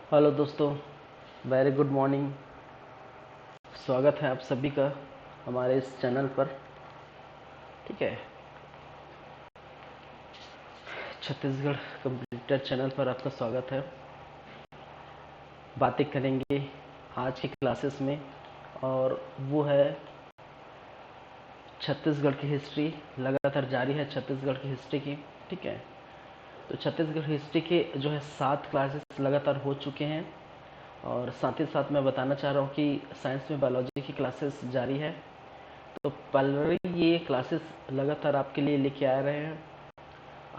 Hello दोस्तों, very good morning. स्वागत है आप सभी का हमारे इस चैनल पर। ठीक है, छत्तीसगढ़ कंप्यूटर चैनल पर आपका स्वागत है। बातें करेंगे आज की क्लासेस में, और वो है छत्तीसगढ़ की हिस्ट्री। लगातार जारी है छत्तीसगढ़ की हिस्ट्री की। ठीक है, तो छत्तीसगढ़ हिस्ट्री के जो है 7 क्लासेस लगातार हो चुके हैं, और साथ ही साथ मैं बताना चाह रहा हूँ कि साइंस में बायोलॉजी की क्लासेस जारी है। तो पल ये क्लासेस लगातार आपके लिए लेके आ रहे हैं।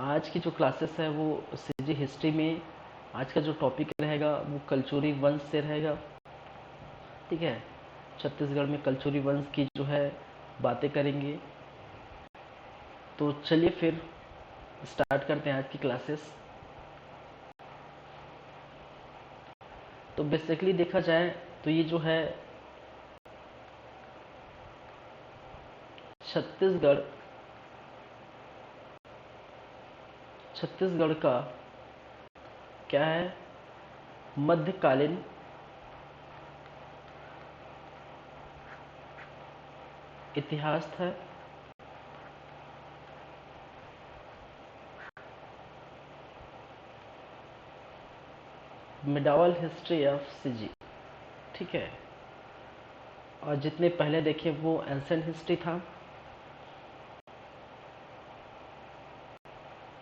आज की जो क्लासेस है वो सीजी हिस्ट्री में आज का जो टॉपिक रहेगा वो कलचुरी वंश से रहेगा। ठीक है, छत्तीसगढ़ में कलचुरी वंश की जो है बातें करेंगे। तो चलिए फिर स्टार्ट करते हैं आज की क्लासेस। तो बेसिकली देखा जाए तो ये जो है छत्तीसगढ़ छत्तीसगढ़ का क्या है, मध्यकालीन इतिहास था। मिडावल हिस्ट्री ऑफ सीजी। ठीक है, और जितने पहले देखे वो एंसेंट हिस्ट्री था।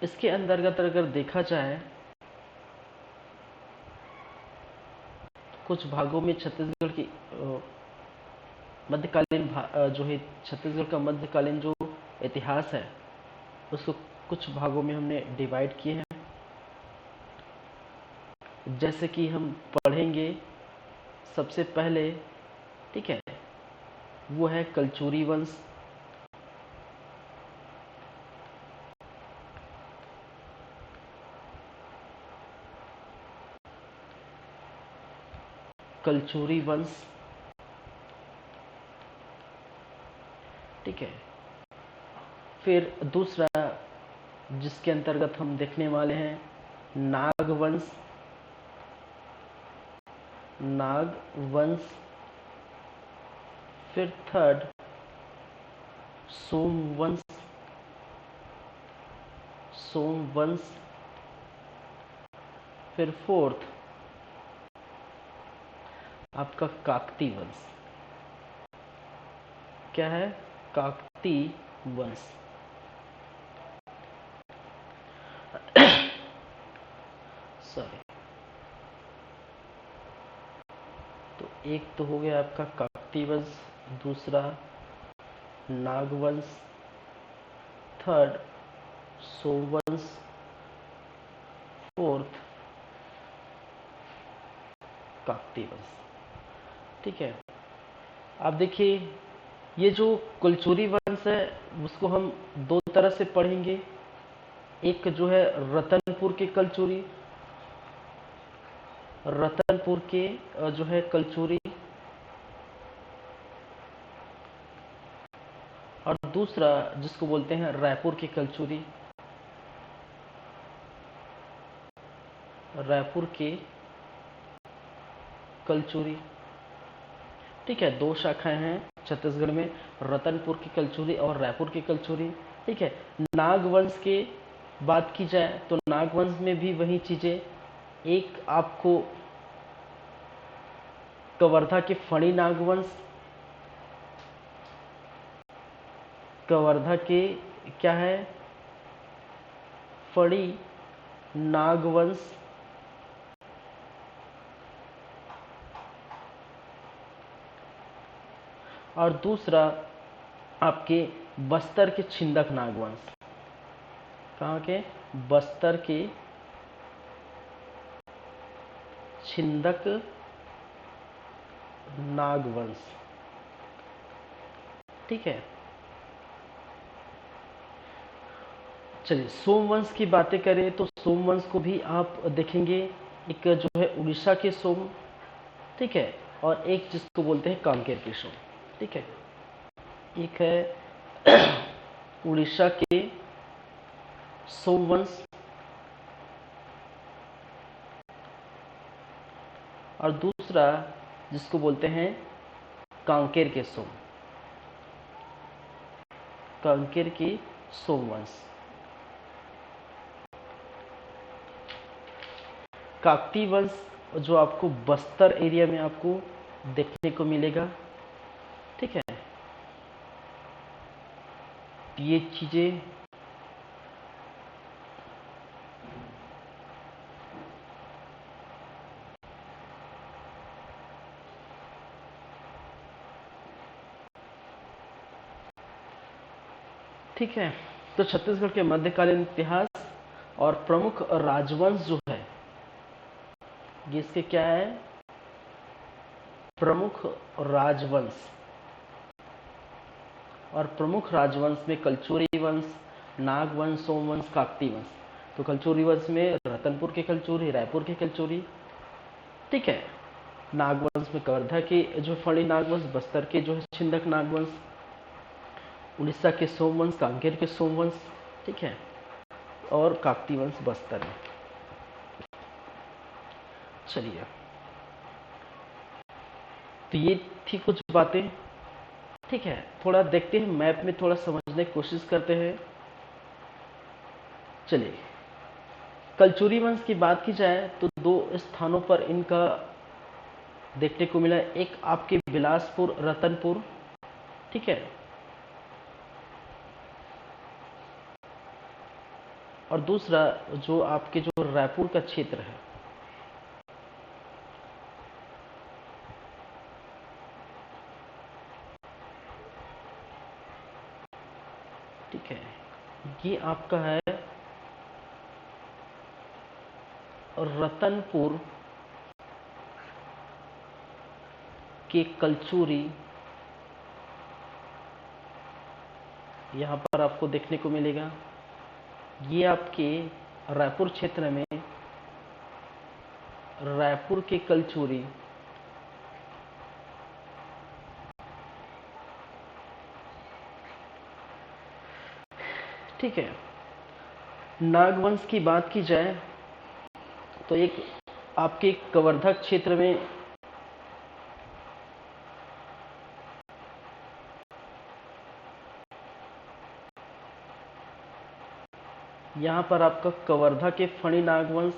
इसके अंतर्गत अगर देखा जाए कुछ भागों में छत्तीसगढ़ की मध्यकालीन जो है छत्तीसगढ़ का मध्यकालीन जो इतिहास है उसको कुछ भागों में हमने डिवाइड किए हैं। जैसे कि हम पढ़ेंगे सबसे पहले। ठीक है, वो है कलचुरी वंश। कलचुरी वंश। ठीक है, फिर दूसरा जिसके अंतर्गत हम देखने वाले हैं नागवंश। नागवंश। फिर थर्ड सोमवंश। सोमवंश। फिर फोर्थ आपका काकती वंश। क्या है? काकती वंश। सॉरी, तो एक तो हो गया आपका काकती वंश, दूसरा नागवंश, थर्ड सोमवंश, फोर्थ काकती वंश। ठीक है, आप देखिए ये जो कुलचुरी वंश है उसको हम दो तरह से पढ़ेंगे। एक जो है रतनपुर के कलचुरी, रतनपुर के जो है कलचुरी, और दूसरा जिसको बोलते हैं रायपुर की कलचुरी। रायपुर के कलचुरी। ठीक है, दो शाखाएं हैं छत्तीसगढ़ में, रतनपुर की कलचुरी और रायपुर की कलचुरी। ठीक है, नागवंश के बात की जाए तो नागवंश में भी वही चीजें। एक आपको कवर्धा के फणी नागवंश, कवर्धा के क्या है फणी नागवंश, और दूसरा आपके बस्तर के छिंदक नागवंश। कहाँ के? बस्तर के छिंदक नागवंश। ठीक है, चलिए सोमवंश की बातें करें तो सोमवंश को भी आप देखेंगे। एक जो है उड़ीसा के सोम, ठीक है, और एक जिसको बोलते हैं कांकेर के सोम। ठीक है, एक है उड़ीसा के सोमवंश, और दूसरा जिसको बोलते हैं कांकेर के सोम, कांकेर की सोमवंश। काकतीय वंश जो आपको बस्तर एरिया में आपको देखने को मिलेगा, ठीक है। ये चीजें ठीक है। तो छत्तीसगढ़ के मध्यकालीन इतिहास और प्रमुख राजवंश जो है, ये इसके क्या है, प्रमुख राजवंश। और प्रमुख राजवंश में कलचुरी वंश, नागवंश, सोमवंश, काकतीय वंश। तो कलचुरी वंश में रतनपुर के कलचुरी, रायपुर के कलचुरी, ठीक है। नागवंश में कवर्धा के जो फणी नागवंश, बस्तर के जो है छिंदक नागवंश, उड़ीसा के सोमवंश, कांकेर के सोमवंश, ठीक है। और काकतीय वंश बस्तर में। चलिए, तो ये थी कुछ बातें, ठीक है। थोड़ा देखते हैं मैप में, थोड़ा समझने की कोशिश करते हैं। चलिए, कलचुरी वंश की बात की जाए तो दो स्थानों पर इनका देखने को मिला। एक आपके बिलासपुर, रतनपुर, ठीक है। और दूसरा जो आपके जो रायपुर का क्षेत्र है, ठीक है, ये आपका है रतनपुर के कलचुरी। यहाँ पर आपको देखने को मिलेगा। ये आपके रायपुर क्षेत्र में रायपुर के कलचुरी, ठीक है। नागवंश की बात की जाए तो एक आपके कवर्धा क्षेत्र में यहाँ पर आपका कवर्धा के फणी नागवंश,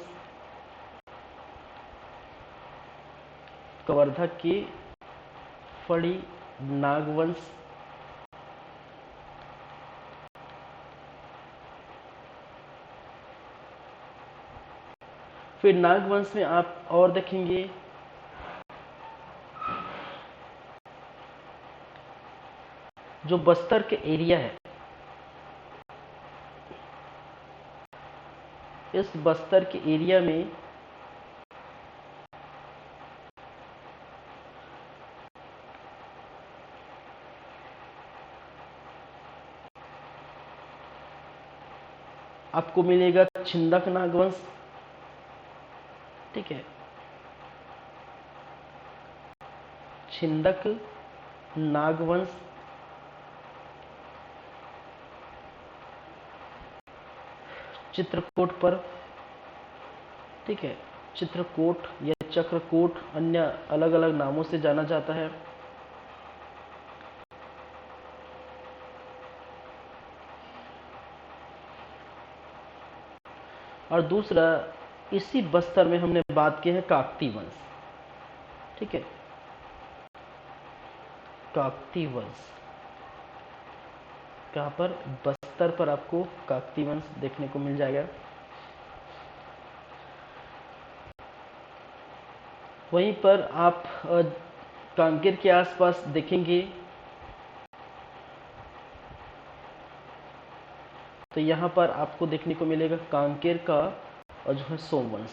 कवर्धा के फणी नागवंश, फिर नागवंश में आप और देखेंगे जो बस्तर के एरिया है, इस बस्तर के एरिया में आपको मिलेगा छिंदक नागवंश, ठीक है। छिंदक नागवंश, चित्रकूट पर, ठीक है। चित्रकूट या चक्रकूट अन्य अलग अलग नामों से जाना जाता है। और दूसरा इसी बस्तर में हमने बात की है काकतीय वंश, ठीक है। काकतीय वंश कहाँ पर, बस्तर पर आपको काकतीय वंश देखने को मिल जाएगा। वहीं पर आप कांकेर के आसपास देखेंगे तो यहाँ पर आपको देखने को मिलेगा कांकेर का और जो है सोमवंश,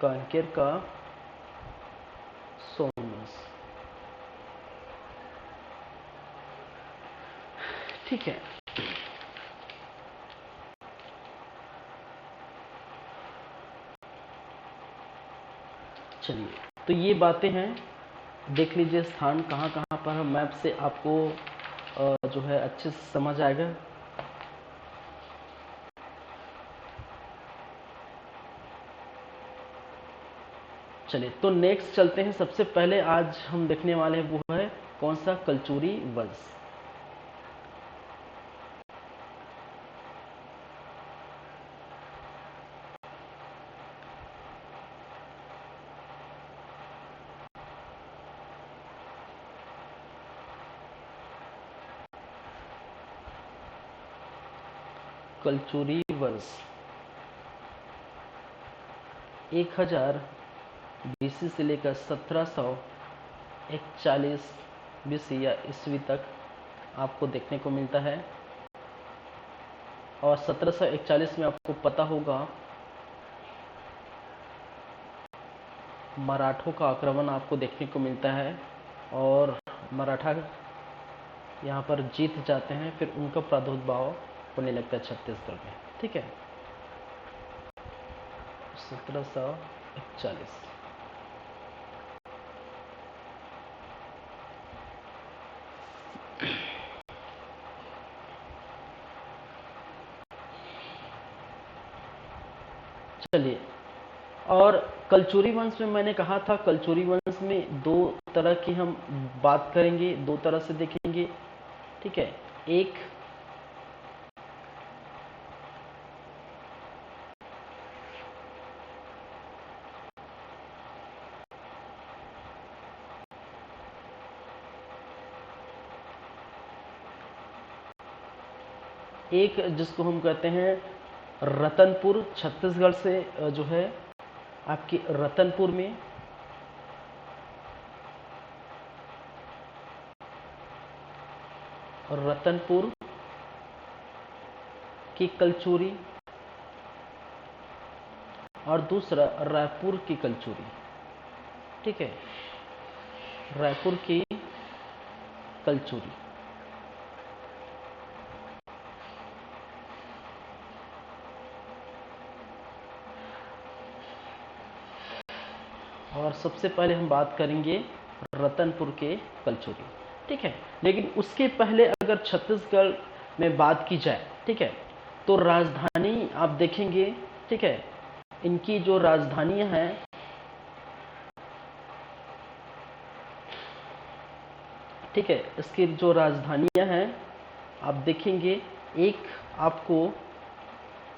कांकेर का सोमवंश, ठीक है। चलिए, तो ये बातें हैं, देख लीजिए स्थान कहाँ कहाँ पर है, मैप से आपको जो है अच्छे से समझ आएगा। चलिए तो नेक्स्ट चलते हैं। सबसे पहले आज हम देखने वाले हैं वो है कौन सा, कलचुरी वंश। कलचुरी वंश 1000 बीसी से लेकर 1741 बीसी या ईस्वी तक आपको देखने को मिलता है। और 1741 में आपको पता होगा मराठों का आक्रमण आपको देखने को मिलता है और मराठा यहाँ पर जीत जाते हैं, फिर उनका प्रादुर्भाव होने लगता है छत्तीसगढ़ में। ठीक है, 1741। चलिए, और कलचुरी वंश में मैंने कहा था, कलचुरी वंश में दो तरह की हम बात करेंगे, दो तरह से देखेंगे। ठीक है, एक जिसको हम कहते हैं रतनपुर, छत्तीसगढ़ से जो है आपकी रतनपुर में रतनपुर की कलचुरी और दूसरा रायपुर की कलचुरी। ठीक है, रायपुर की कलचुरी। और सबसे पहले हम बात करेंगे रतनपुर के कलचुरी। ठीक है, लेकिन उसके पहले अगर छत्तीसगढ़ में बात की जाए, ठीक है, तो राजधानी आप देखेंगे। ठीक है, इनकी जो राजधानियां हैं, ठीक है, इसकी जो राजधानियां हैं आप देखेंगे, एक आपको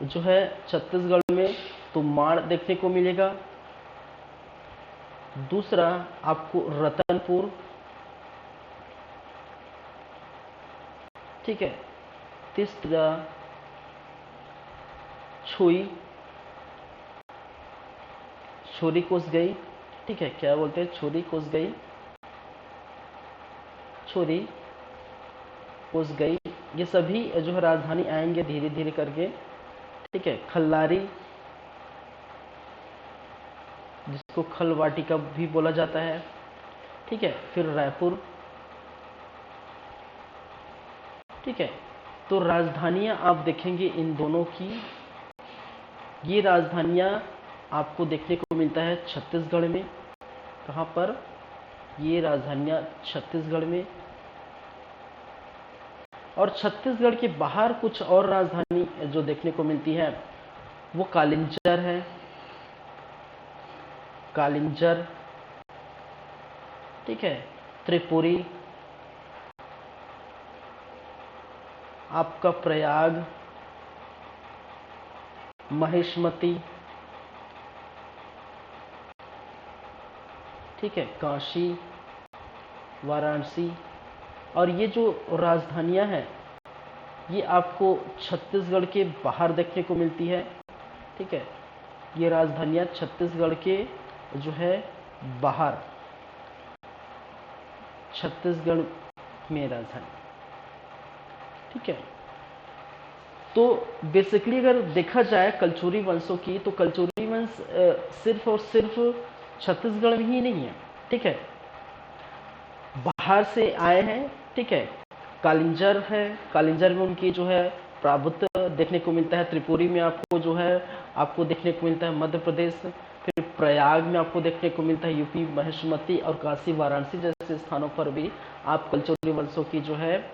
जो है छत्तीसगढ़ में तो माड़ देखने को मिलेगा, दूसरा आपको रतनपुर, ठीक है, तीसरा छुई, छोरी कोस गई। ठीक है, क्या बोलते हैं, छोरी कोस गई, छोरी कोस गई। ये सभी जो है राजधानी आएंगे धीरे धीरे करके। ठीक है, खल्लारी, जिसको खलवाटिका भी बोला जाता है। ठीक है, फिर रायपुर। ठीक है, तो राजधानियां आप देखेंगे इन दोनों की, ये राजधानियां आपको देखने को मिलता है छत्तीसगढ़ में। कहाँ पर, ये राजधानियां छत्तीसगढ़ में। और छत्तीसगढ़ के बाहर कुछ और राजधानी जो देखने को मिलती है वो कालिंजर है, कालिंजर। ठीक है, त्रिपुरी, आपका प्रयाग, महेशमती। ठीक है, काशी, वाराणसी। और ये जो राजधानियां हैं ये आपको छत्तीसगढ़ के बाहर देखने को मिलती है। ठीक है, ये राजधानियां छत्तीसगढ़ के जो है बाहर, छत्तीसगढ़ में राजधानी। ठीक है, तो बेसिकली अगर देखा जाए कलचुरी वंशों की, तो कलचुरी वंश सिर्फ और सिर्फ छत्तीसगढ़ में ही नहीं है। ठीक है, बाहर से आए हैं। ठीक है, कालिंजर है, कालिंजर में उनकी जो है प्रभुत्व देखने को मिलता है। त्रिपुरी में आपको जो है आपको देखने को मिलता है मध्य प्रदेश। फिर प्रयाग में आपको देखने को मिलता है यूपी, महेशमती और काशी, वाराणसी जैसे स्थानों पर भी आप कलचुरी वंशों की जो है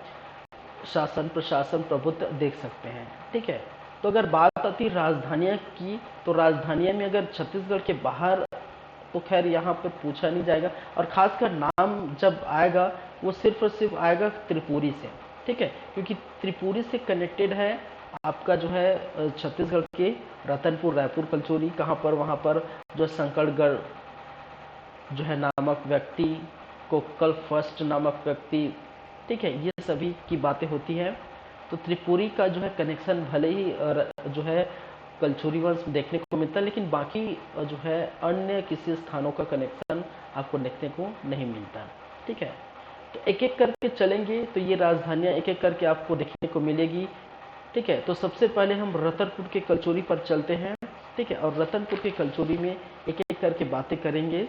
शासन, प्रशासन, प्रभुत्व देख सकते हैं। ठीक है, तो अगर बात आती राजधानियां की, तो राजधानियां में अगर छत्तीसगढ़ के बाहर तो खैर यहाँ पर पूछा नहीं जाएगा। और खासकर नाम जब आएगा वो सिर्फ और सिर्फ आएगा त्रिपुरी से, ठीक है, क्योंकि त्रिपुरी से कनेक्टेड है आपका जो है छत्तीसगढ़ के रतनपुर, रायपुर, कलचौरी, कहाँ पर, वहाँ पर जो शंकरगढ़ जो है नामक व्यक्ति, कोक्कल फर्स्ट नामक व्यक्ति, ठीक है, ये सभी की बातें होती हैं। तो त्रिपुरी का जो है कनेक्शन भले ही जो है कलचुरी वंश देखने को मिलता है, लेकिन बाकी जो है अन्य किसी स्थानों का कनेक्शन आपको देखने को नहीं मिलता, ठीक है। तो एक एक करके चलेंगे तो ये राजधानियाँ एक एक करके आपको देखने को मिलेगी, ठीक है। तो सबसे पहले हम रतनपुर के कलचुरी पर चलते हैं, ठीक है, और रतनपुर के कलचुरी में एक एक करके बातें करेंगे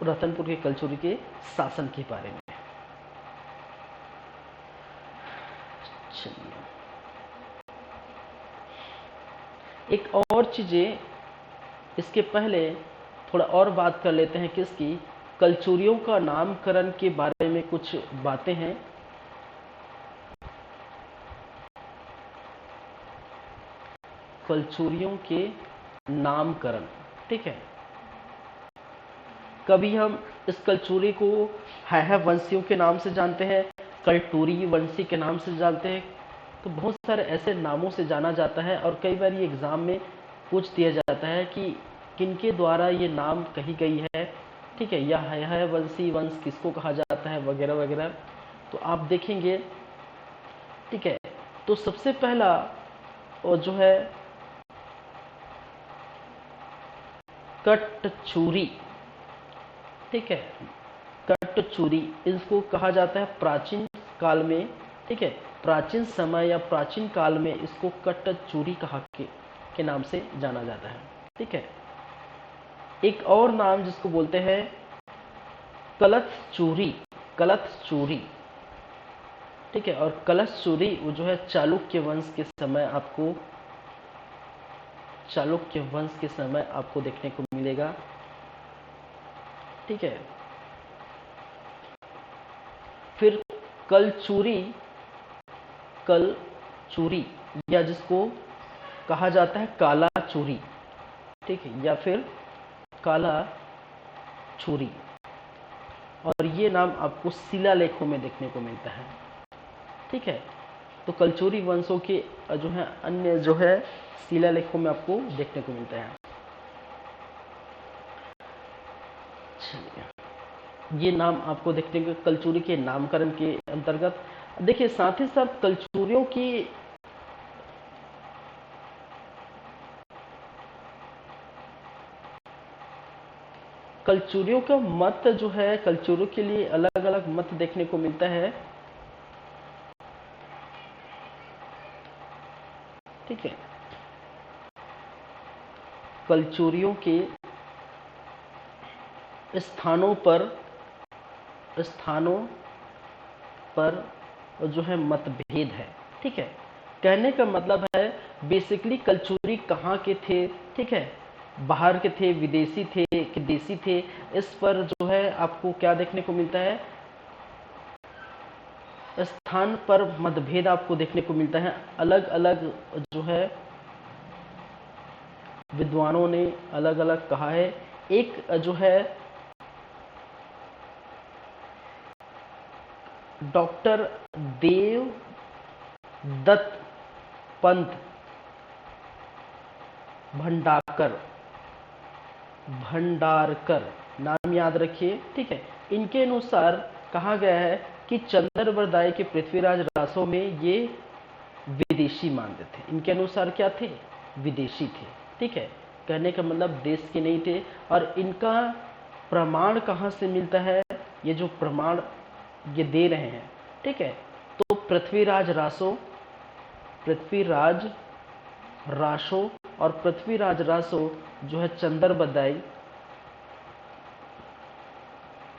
रतनपुर के कलचुरी के शासन के बारे में। चलिए, एक और चीजें इसके पहले थोड़ा और बात कर लेते हैं किसकी, कलचुरियों का नामकरण के बारे में कुछ बातें हैं। कलचुरियों के नामकरण, ठीक है, कभी हम इस कलचुरी को है वंशियों के नाम से जानते हैं, कलटूरी वंशी के नाम से जानते हैं, तो बहुत सारे ऐसे नामों से जाना जाता है। और कई बार ये एग्जाम में पूछ दिया जाता है कि किनके द्वारा ये नाम कही गई है, ठीक है, या है वंशी वंश किसको कहा जाता है, वगैरह वगैरह। तो आप देखेंगे, ठीक है, तो सबसे पहला और जो है कटचूरी, ठीक है, कटचूरी इसको कहा जाता है प्राचीन काल में, ठीक है, प्राचीन समय या प्राचीन काल में इसको कटचूरी कहा के नाम से जाना जाता है, ठीक है। एक और नाम जिसको बोलते हैं कलत्चूरी, कलत्चूरी, ठीक है, और कलत्चूरी वो जो है चालुक्य वंश के समय आपको, चालुक्य वंश के समय आपको देखने को मिलेगा, ठीक है। फिर कलचूरी, कलचूरी या जिसको कहा जाता है काला चूरी, ठीक है, या फिर काला छुरी, और ये नाम आपको शिलालेखों में देखने को मिलता है, ठीक है। तो कलचुरी वंशों के जो है अन्य जो है शिलालेखों में आपको देखने को मिलता है। ये नाम आपको देखने को कलचुरी के नामकरण के अंतर्गत। देखिए साथ ही साथ कलचुरियों की कलचुरियों का मत जो है, कलचुरियों के लिए अलग अलग मत देखने को मिलता है, ठीक है। कलचुरियों के स्थानों पर जो है मतभेद है, ठीक है। कहने का मतलब है बेसिकली कलचुरी कहाँ के थे, ठीक है, बाहर के थे, विदेशी थे कि देसी थे, इस पर जो है आपको क्या देखने को मिलता है, स्थान पर मतभेद आपको देखने को मिलता है। अलग अलग जो है विद्वानों ने अलग अलग कहा है। एक जो है डॉक्टर देव दत्त पंत भंडारकर नाम याद रखिए, ठीक है। इनके अनुसार कहा गया है कि चंद्रबरदाई के पृथ्वीराज रासों में ये विदेशी मानते थे। इनके अनुसार क्या थे, विदेशी थे, ठीक है। कहने का मतलब देश के नहीं थे। और इनका प्रमाण कहाँ से मिलता है, ये जो प्रमाण ये दे रहे हैं, ठीक है, तो पृथ्वीराज रासो और पृथ्वीराज रासो जो है चंद्रबरदाई,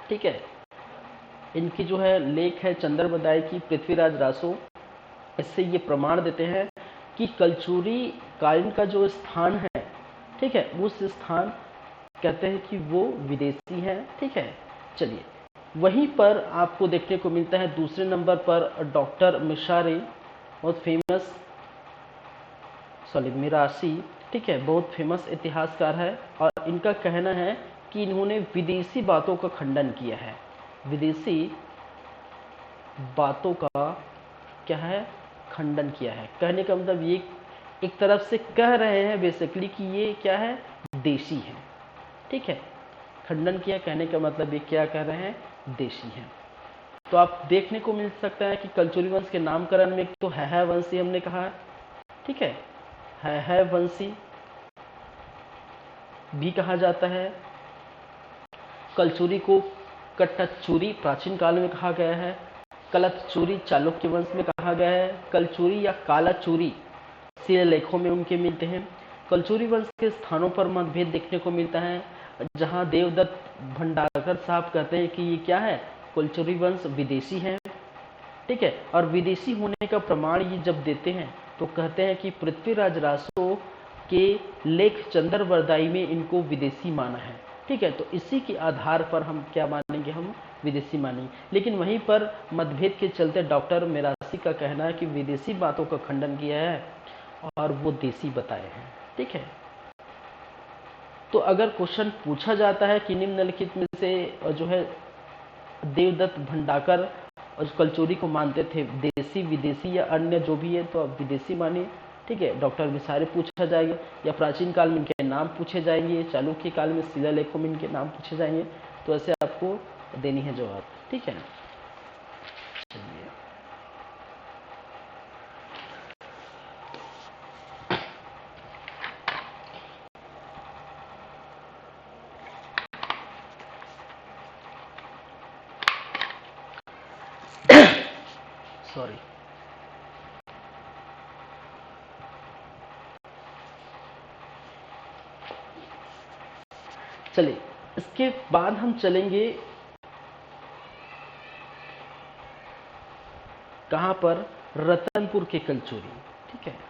ठीक है, इनकी जो है लेख है चंद्रबरदाई की पृथ्वीराज रासो। इससे ये प्रमाण देते हैं कि कलचुरी कालीन का जो स्थान है, ठीक है, उस स्थान कहते हैं कि वो विदेशी है, ठीक है। चलिए, वहीं पर आपको देखने को मिलता है दूसरे नंबर पर डॉक्टर मिरासी, ठीक है, बहुत फेमस इतिहासकार है और इनका कहना है कि इन्होंने विदेशी बातों का खंडन किया है। विदेशी बातों का क्या है, खंडन किया है। कहने का मतलब ये एक तरफ से कह रहे हैं बेसिकली कि ये क्या है, देशी है। ठीक है, खंडन किया, कहने का मतलब ये क्या कह रहे हैं, देशी है। तो आप देखने को मिल सकता है कि कलचुरी वंश के नामकरण में तो है वंशी हमने कहा है, ठीक है वंशी भी कहा जाता है। कलचुरी को कट्टचूरी प्राचीन काल में कहा गया है। कलतचूरी चालुक्य वंश में कहा गया है। कलचुरी या कालाचूरी शिलालेखों में उनके मिलते हैं। कलचुरी वंश के स्थानों पर मतभेद देखने को मिलता है, जहां देवदत्त भंडारकर साहब कहते हैं कि ये क्या है, कलचुरी वंश विदेशी है। ठीक है, और विदेशी होने का प्रमाण ये जब देते हैं तो कहते हैं कि पृथ्वीराज रासो के लेख चंद्रवरदाई में इनको विदेशी माना है। ठीक है, तो इसी के आधार पर हम क्या मानेंगे, हम विदेशी मानेंगे। लेकिन वहीं पर मतभेद के चलते डॉक्टर मेरासी का कहना है कि विदेशी बातों का खंडन किया है और वो देसी बताए हैं। ठीक है, तो अगर क्वेश्चन पूछा जाता है कि निम्नलिखित में से जो है देवदत्त भंडाकर और कलचुरी को मानते थे देसी विदेशी या अन्य जो भी है, तो आप विदेशी मानिए। ठीक है, डॉक्टर विसारे पूछा जाएगा, या प्राचीन काल में इनके नाम पूछे जाएंगे, चालुक्य काल में शिलालेखों में इनके नाम पूछे जाएंगे। तो ऐसे आपको देनी है जवाब। ठीक है, चलिए सॉरी। चलिए, इसके बाद हम चलेंगे कहां पर, रतनपुर के कलचुरी। ठीक है,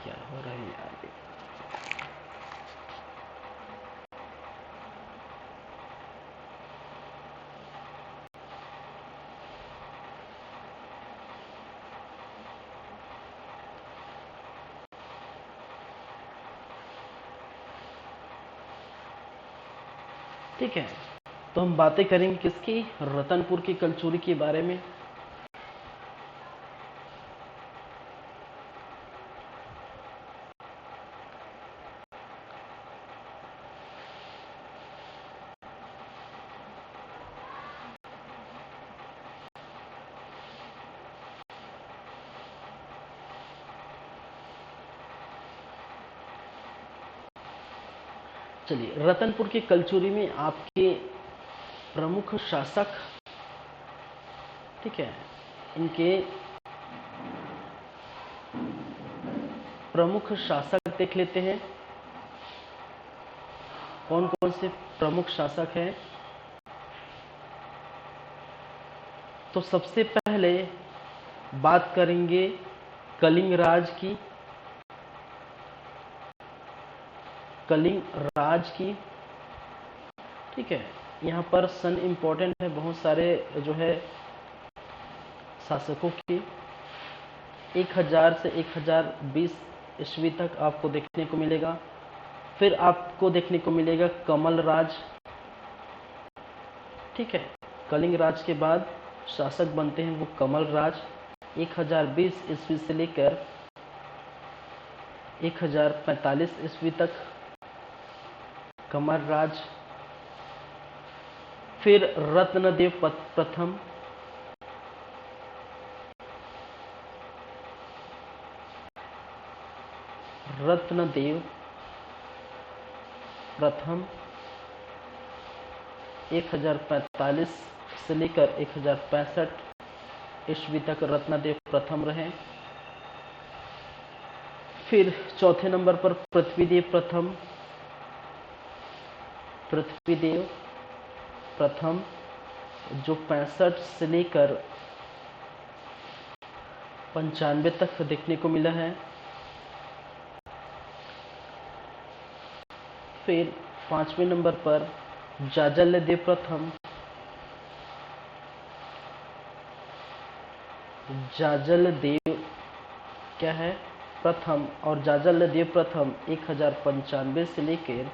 क्या हो रहा है यार, ठीक है। तो हम बातें करेंगे किसकी, रतनपुर की कलचुरी के बारे में। चलिए, रतनपुर की कलचुरी में आपके प्रमुख शासक, ठीक है, इनके प्रमुख शासक देख लेते हैं कौन कौन से प्रमुख शासक हैं। तो सबसे पहले बात करेंगे कलिंग राज की। कलिंग राज की, ठीक है, यहाँ पर सन इम्पोर्टेंट है, बहुत सारे जो है शासकों की। 1000 से 1020 ईस्वी तक आपको देखने को मिलेगा। फिर आपको देखने को मिलेगा कमल राज। ठीक है, कलिंग राज के बाद शासक बनते हैं वो कमल राज। 1020 ईस्वी से लेकर 1045 ईस्वी तक कमल राज। फिर रत्नदेव प्रथम, रत्नदेव प्रथम 1045 से लेकर 1065 ईस्वी तक रत्नदेव प्रथम रहे। फिर चौथे नंबर पर पृथ्वीदेव प्रथम, पृथ्वीदेव प्रथम जो 65 से लेकर 95 तक देखने को मिला है। फिर 5वें नंबर पर जाजलदेव प्रथम, जाजलदेव क्या है प्रथम, और जाजलदेव प्रथम 1095 से लेकर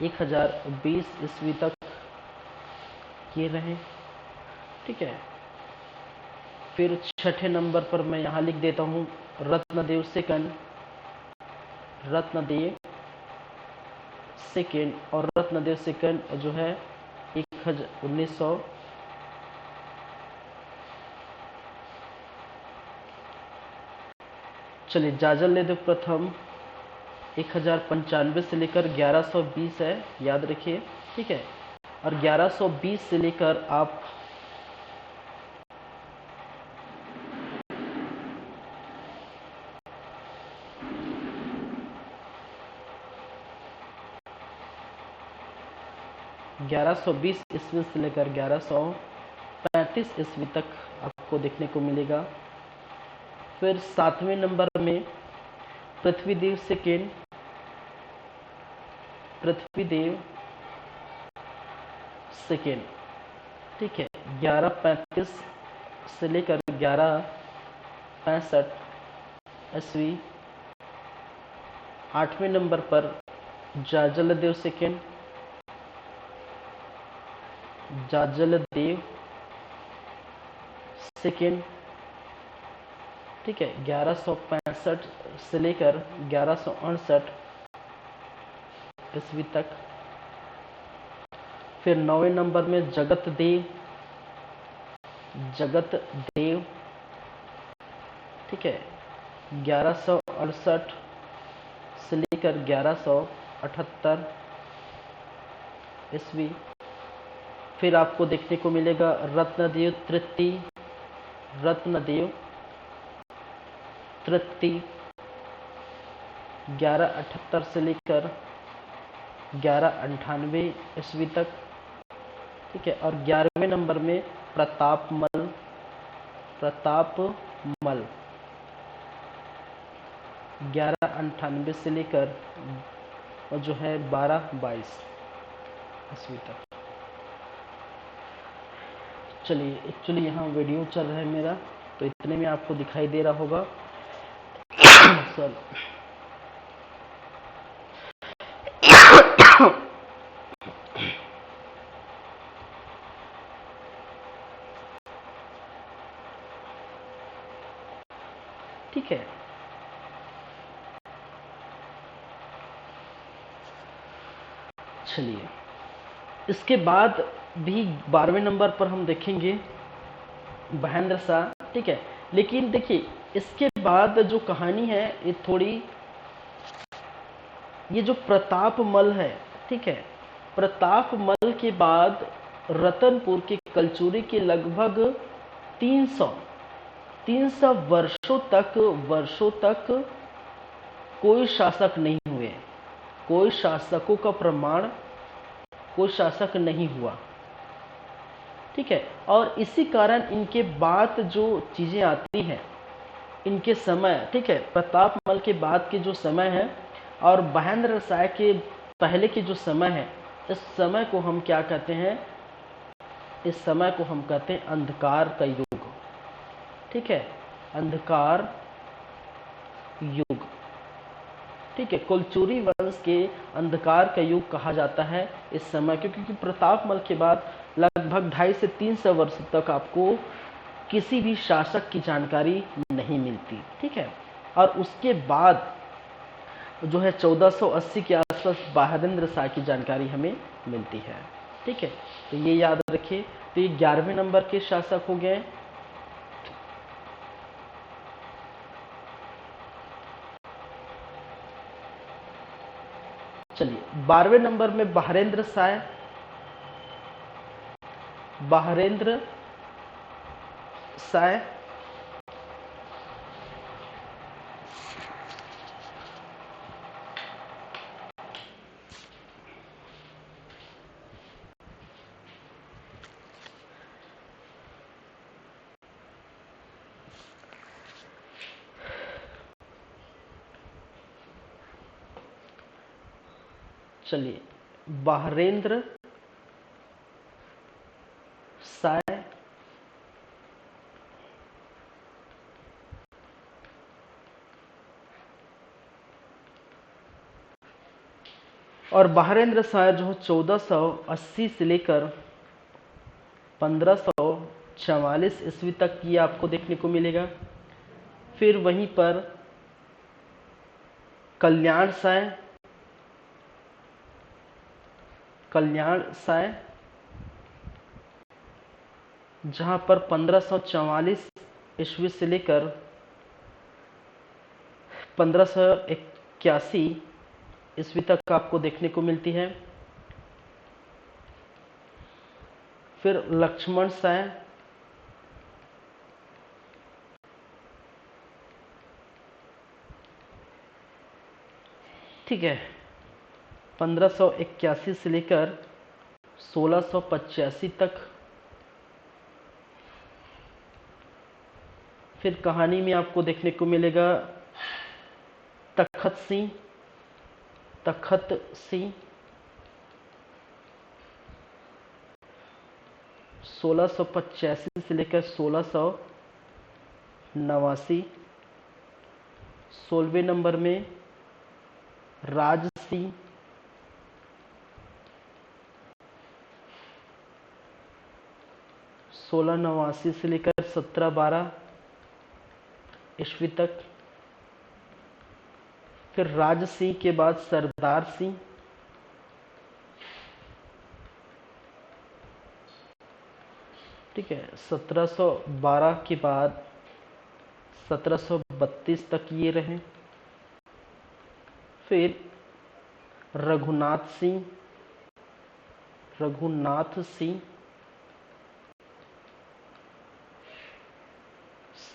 1020 ईस्वी तक किए रहे। ठीक है। फिर 6ठे नंबर पर मैं यहाँ लिख देता हूँ रत्नदेव सेकंड, रत्नदेव सेकंड, और रत्नदेव सेकंड जो है 1900 चलिए जाजलदेव प्रथम 1095 से लेकर 1120 है, याद रखिए। ठीक है। और 1120 से लेकर आप 1120 ईस्वी से लेकर 1135 ईस्वी तक आपको देखने को मिलेगा। फिर 7वें नंबर में पृथ्वीदेव सेकेंड, पृथ्वीदेव सेकेंड। ठीक है। 1135 से लेकर 1165 ईस्वी। 8वें नंबर पर जाजलदेव सेकेंड, जाजलदेव सेकेंड। ठीक है। 1165 से लेकर 1168 ईस्वी तक। फिर 9वें नंबर में जगत देव, जगत देव। ठीक है। 1168 से लेकर 1178 ईस्वी। फिर आपको देखने को मिलेगा रत्नदेव तृतीय, रत्नदेव तृतीय 1178 से लेकर 1198 ईस्वी तक। ठीक है। और 11वें नंबर में प्रतापमल, प्रतापमल 1198 से लेकर जो है 1222 ईस्वी तक। चलिए, एक्चुअली यहाँ वीडियो चल रहा है मेरा, तो इतने में आपको दिखाई दे रहा होगा। सॉरी। ठीक है। चलिए, इसके बाद भी 12वें नंबर पर हम देखेंगे महेंद्र शाह। ठीक है। लेकिन देखिए, इसके बाद जो कहानी है ये थोड़ी, ये जो प्रतापमल है, ठीक है, प्रतापमल के बाद रतनपुर के कलचुरी के लगभग 300 वर्षों तक कोई शासक नहीं हुए, कोई शासकों का प्रमाण, कोई शासक नहीं हुआ। ठीक है। और इसी कारण इनके बाद जो चीजें आती हैं इनके समय, ठीक है, प्रतापमल के बाद के जो समय है और महेंद्र शाह के पहले के जो समय है, इस समय को हम क्या कहते हैं, इस समय को हम कहते हैं अंधकार का युग। ठीक है। अंधकार युग। ठीक है। कोलचूरी वंश के अंधकार का युग कहा जाता है इस समय, क्योंकि प्रतापमल के बाद लगभग 250 से 300 वर्ष तक आपको किसी भी शासक की जानकारी नहीं मिलती। ठीक है। और उसके बाद जो है 1480 के आसपास बहादुर शाह की जानकारी हमें मिलती है। ठीक है। तो ये याद रखिए। तो ये 11वें नंबर के शासक हो गए। चलिए, 12वें नंबर में बहारेंद्र शाह, बहारेंद्र शाह। चलिए, बहरेंद्र शाह और बहरेंद्र शाह जो 1480 से लेकर 1544 ईस्वी तक ये आपको देखने को मिलेगा। फिर वहीं पर कल्याण शाह जहां पर 1544 ईस्वी से लेकर 1581 ईस्वी तक आपको देखने को मिलती है। फिर लक्ष्मण शाह ठीक है, 1581 से लेकर 1685 तक। फिर कहानी में आपको देखने को मिलेगा तखत सिंह 1685 से लेकर 1689। 16वें नंबर में राज सिंह 1689 से लेकर 1712 ईस्वी तक। फिर राज सिंह के बाद सरदार सिंह ठीक है, 1712 के बाद 1732 तक ये रहे। फिर रघुनाथ सिंह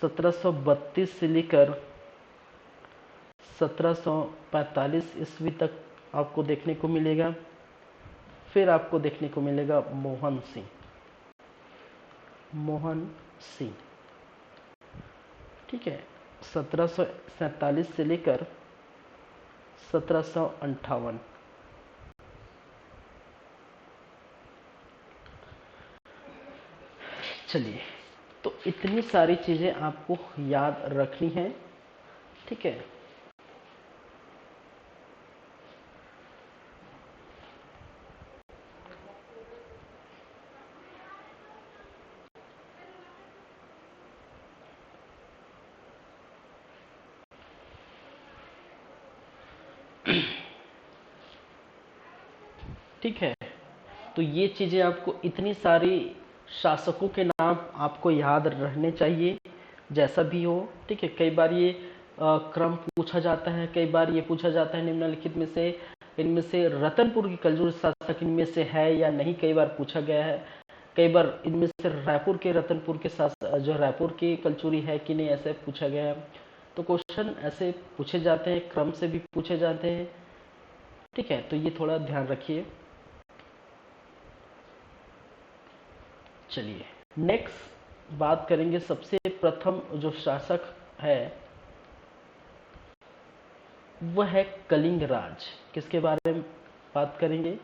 1732 से लेकर 1745 ईस्वी तक आपको देखने को मिलेगा। फिर आपको देखने को मिलेगा मोहन सिंह ठीक है, 1747 से लेकर 1758। चलिए, तो इतनी सारी चीजें आपको याद रखनी है। ठीक है, ठीक है, तो ये चीजें आपको, इतनी सारी शासकों के नाम आपको याद रहने चाहिए जैसा भी हो। ठीक है, कई बार ये क्रम पूछा जाता है, कई बार ये पूछा जाता है निम्नलिखित में से इनमें से रतनपुर की कलजुग शासक इनमें से है या नहीं, कई बार पूछा गया है। कई बार इनमें से रायपुर के रतनपुर के शासक जो रायपुर की कलचुरी है कि नहीं, ऐसे पूछा गया है। तो क्वेश्चन ऐसे पूछे जाते हैं, क्रम से भी पूछे जाते हैं। ठीक है, तो ये थोड़ा ध्यान रखिए। चलिए, नेक्स्ट बात करेंगे, सबसे प्रथम जो शासक है वह है कलिंग राज। किसके बारे में बात करेंगे?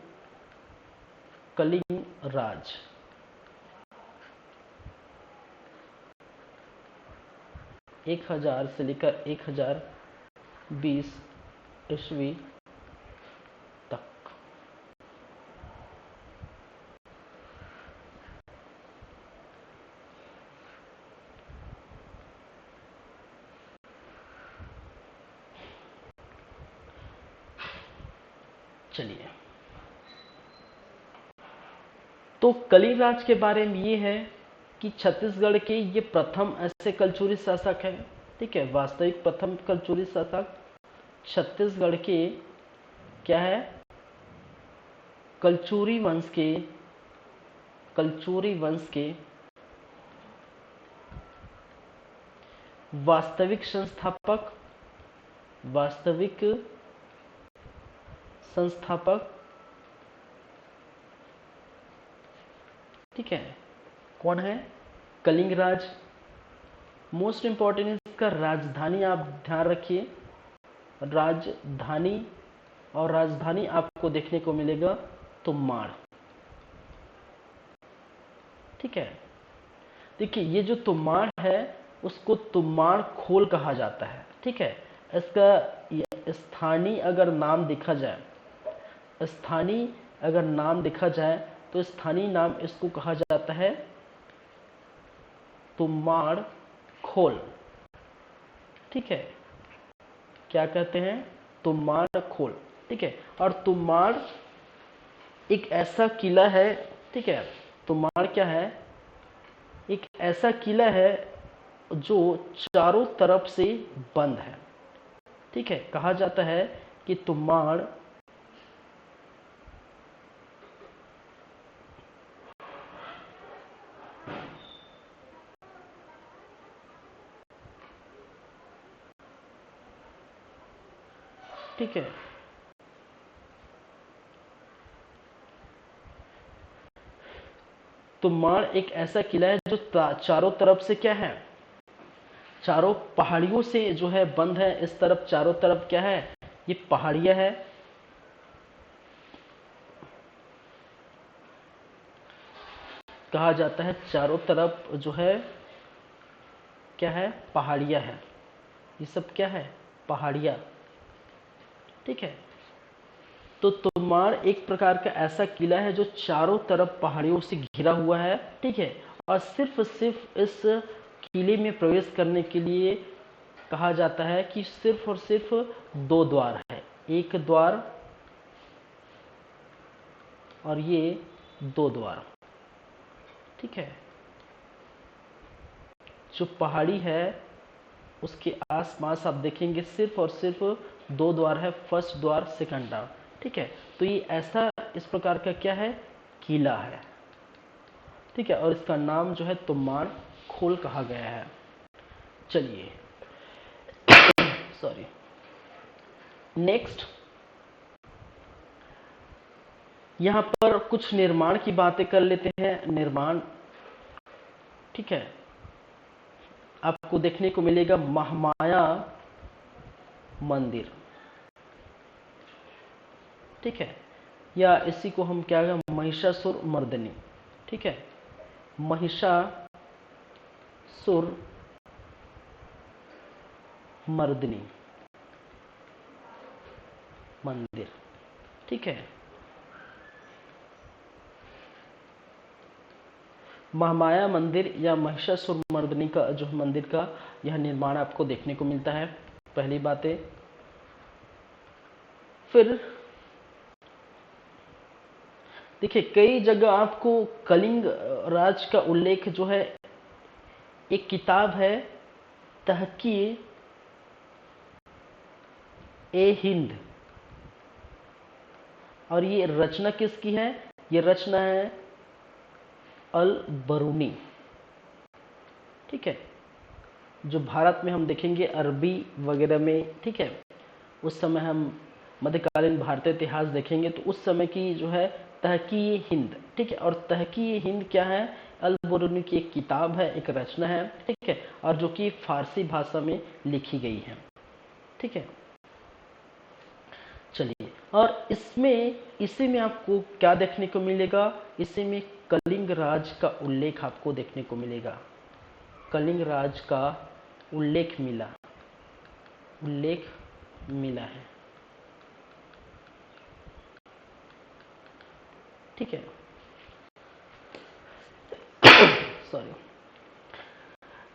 कलिंग राज। एक 1000 से लेकर 1020 ईस्वी तक। चलिए, तो कलिंग राज के बारे में ये है कि छत्तीसगढ़ के ये प्रथम ऐसे कलचुरी शासक हैं। ठीक है, वास्तविक प्रथम कलचुरी शासक छत्तीसगढ़ के क्या है, कलचुरी वंश के वास्तविक संस्थापक ठीक है, कौन है? कलिंग राज। मोस्ट इंपॉर्टेंट इसका राजधानी आप ध्यान रखिए, राजधानी और राजधानी आपको देखने को मिलेगा तुम्माड़। ठीक है, देखिए ये जो तुम्माड़ है उसको तुम्माड़ खोल कहा जाता है। ठीक है, इसका स्थानीय अगर नाम देखा जाए, स्थानीय अगर नाम देखा जाए तो स्थानीय नाम इसको कहा जाता है तुम्माड़ खोल। ठीक है, क्या कहते हैं? तुम्माड़ खोल। ठीक है, और तुम्माड़ एक ऐसा किला है। ठीक है, तुम्माड़ क्या है? एक ऐसा किला है जो चारों तरफ से बंद है। ठीक है, कहा जाता है कि तुम्माड़ ठीक है, तुम्माड़ एक ऐसा किला है जो चारों तरफ से क्या है? चारों पहाड़ियों से जो है बंद है। इस तरफ चारों तरफ क्या है? ये पहाड़ियां है। कहा जाता है चारों तरफ जो है क्या है? पहाड़ियां है। ये सब क्या है? पहाड़ियां। ठीक है, तो तुम्माड़ एक प्रकार का ऐसा किला है जो चारों तरफ पहाड़ियों से घिरा हुआ है। ठीक है, और सिर्फ इस किले में प्रवेश करने के लिए कहा जाता है कि सिर्फ और सिर्फ दो द्वार है, एक द्वार और ये दो द्वार। ठीक है, जो पहाड़ी है उसके आसपास आप देखेंगे सिर्फ और सिर्फ दो द्वार है, फर्स्ट द्वार, सेकंड द्वार। ठीक है, तो ये ऐसा इस प्रकार का क्या है? किला है। ठीक है, और इसका नाम जो है तुम्माड़ खोल कहा गया है। चलिए, सॉरी, नेक्स्ट यहां पर कुछ निर्माण की बातें कर लेते हैं। निर्माण, ठीक है, आपको देखने को मिलेगा महामाया मंदिर। ठीक है, या इसी को हम क्या कहें? महिषासुर मर्दिनी। ठीक है, महिषासुर मर्दिनी मंदिर। ठीक है, महामाया मंदिर या महिषासुर मर्दिनी का जो मंदिर का यह निर्माण आपको देखने को मिलता है। पहली बात है। फिर देखिए कई जगह आपको कलिंग राज का उल्लेख जो है, एक किताब है तहकीर-ए-हिंद, और ये रचना किसकी है? ये रचना है अल बरूनी। ठीक है, जो भारत में हम देखेंगे अरबी वगैरह में। ठीक है, उस समय हम मध्यकालीन भारतीय इतिहास देखेंगे तो उस समय की जो है तहकीर-ए-हिंद। ठीक है, और तहकीर-ए-हिंद क्या है? अल बरूनी की एक किताब है, एक रचना है। ठीक है, और जो कि फारसी भाषा में लिखी गई है। ठीक है, चलिए, और इसी में आपको क्या देखने को मिलेगा? इसी में कलिंग राज का उल्लेख आपको देखने को मिलेगा। कलिंग राज का उल्लेख मिला है। ठीक है, सॉरी।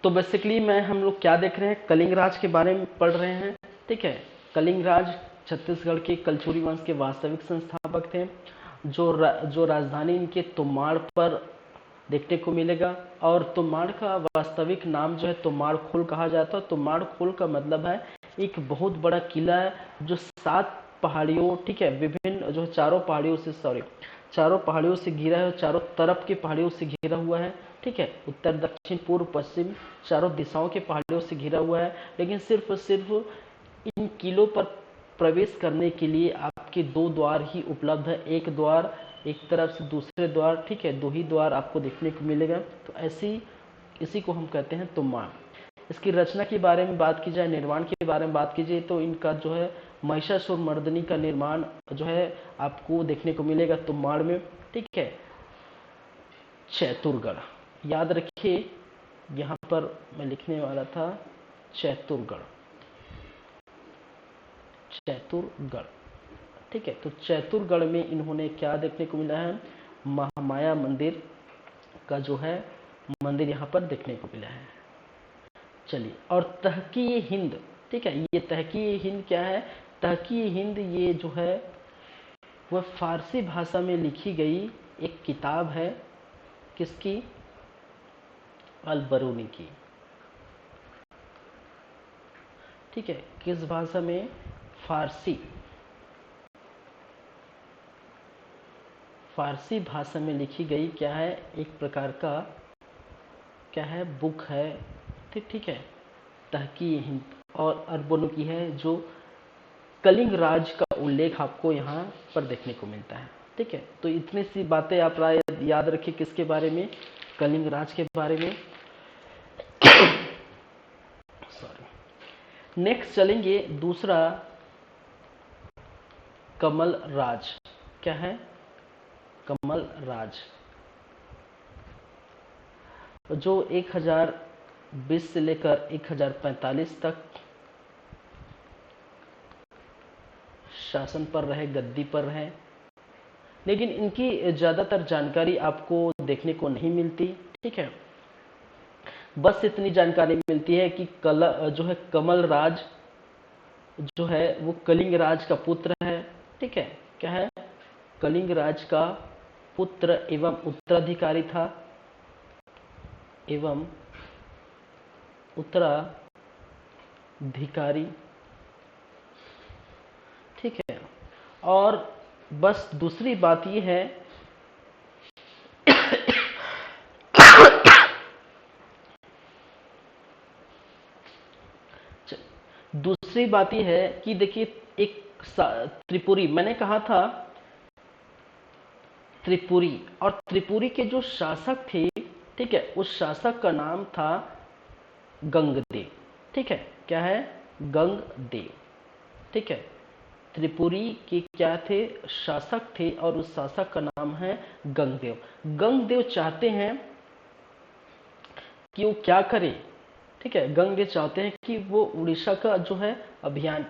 तो बेसिकली मैं हम लोग क्या देख रहे हैं? कलिंग राज के बारे में पढ़ रहे हैं। ठीक है, कलिंग राज छत्तीसगढ़ के कलचुरी वंश के वास्तविक संस्थापक थे, जो राजधानी इनके तुम्माड़ पर देखने को मिलेगा। और तुम्माड़ का वास्तविक नाम जो है तुम्माड़ खोल कहा जाता है। तुम्माड़ खोल का मतलब है एक बहुत बड़ा किला है जो 7 पहाड़ियों, ठीक है, विभिन्न जो चारों पहाड़ियों से घिरा है, चारों तरफ की पहाड़ियों से घिरा हुआ है। ठीक है, उत्तर दक्षिण पूर्व पश्चिम चारों दिशाओं के पहाड़ियों से घिरा हुआ है। लेकिन सिर्फ सिर्फ इन किलों पर प्रवेश करने के लिए आपके 2 द्वार ही उपलब्ध है। एक द्वार एक तरफ से, दूसरे द्वार, ठीक है, 2 ही द्वार आपको देखने को मिलेगा। तो इसी को हम कहते हैं तुम्माड़। इसकी रचना के बारे में बात की जाए, निर्माण के बारे में बात की जाए, तो इनका जो है महिषासुर मर्दिनी का निर्माण जो है आपको देखने को मिलेगा तुम्बाड़ में। ठीक है, चैतुरगढ़, याद रखिए, यहाँ पर मैं लिखने वाला था चैतुरगढ़, चैतुरगढ़। ठीक है, तो चैतुरगढ़ में इन्होंने क्या देखने को मिला है, महामाया मंदिर का जो है मंदिर यहाँ पर देखने को मिला है। चलिए, और तहकी हिंद, ठीक है, ये तहकी हिंद क्या है, तहकी हिंद ये जो है वह फारसी भाषा में लिखी गई एक किताब है, किसकी, अल-बरूनी की। ठीक है, किस भाषा में, फारसी भाषा में लिखी गई क्या है, एक प्रकार का क्या है, बुक है। ठीक है, तहकी हिंद, और अरबों की है, जो कलिंग राज का उल्लेख आपको यहाँ पर देखने को मिलता है। ठीक है, तो इतनी सी बातें आप याद रखिए, किसके बारे में, कलिंग राज के बारे में। सॉरी, नेक्स्ट चलेंगे दूसरा, कमल राज। क्या है, कमल राज, जो 1020 से लेकर 1045 तक शासन पर रहे, गद्दी पर रहे, लेकिन इनकी ज़्यादातर जानकारी आपको देखने को नहीं मिलती। ठीक है, बस इतनी जानकारी मिलती है कि जो है कमल राज जो है वो कलिंग राज का पुत्र है। ठीक है, क्या है, कलिंग राज का पुत्र एवं उत्तराधिकारी था, एवं उत्तराधिकारी। ठीक है, और बस दूसरी बात ये है दूसरी बात यह है कि देखिए, एक त्रिपुरी, मैंने कहा था त्रिपुरी, और त्रिपुरी के जो शासक थे, ठीक है, उस शासक का नाम था गंगदेव। ठीक है, क्या है, गंगदेव। ठीक है, त्रिपुरी के क्या थे, शासक थे, और उस शासक का नाम है गंगदेव। गंगदेव चाहते हैं कि वो क्या करे, ठीक है, गंगदेव चाहते हैं कि वो उड़ीसा का जो है अभियान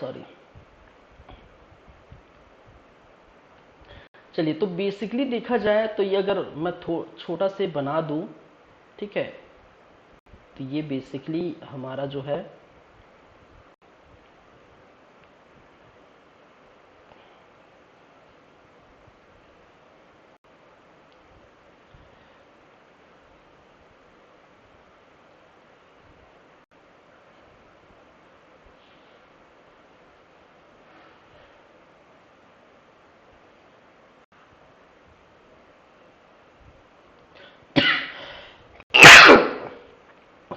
सॉरी, चलिए, तो बेसिकली देखा जाए तो ये अगर मैं छोटा से बना दूं, ठीक है, तो ये बेसिकली हमारा जो है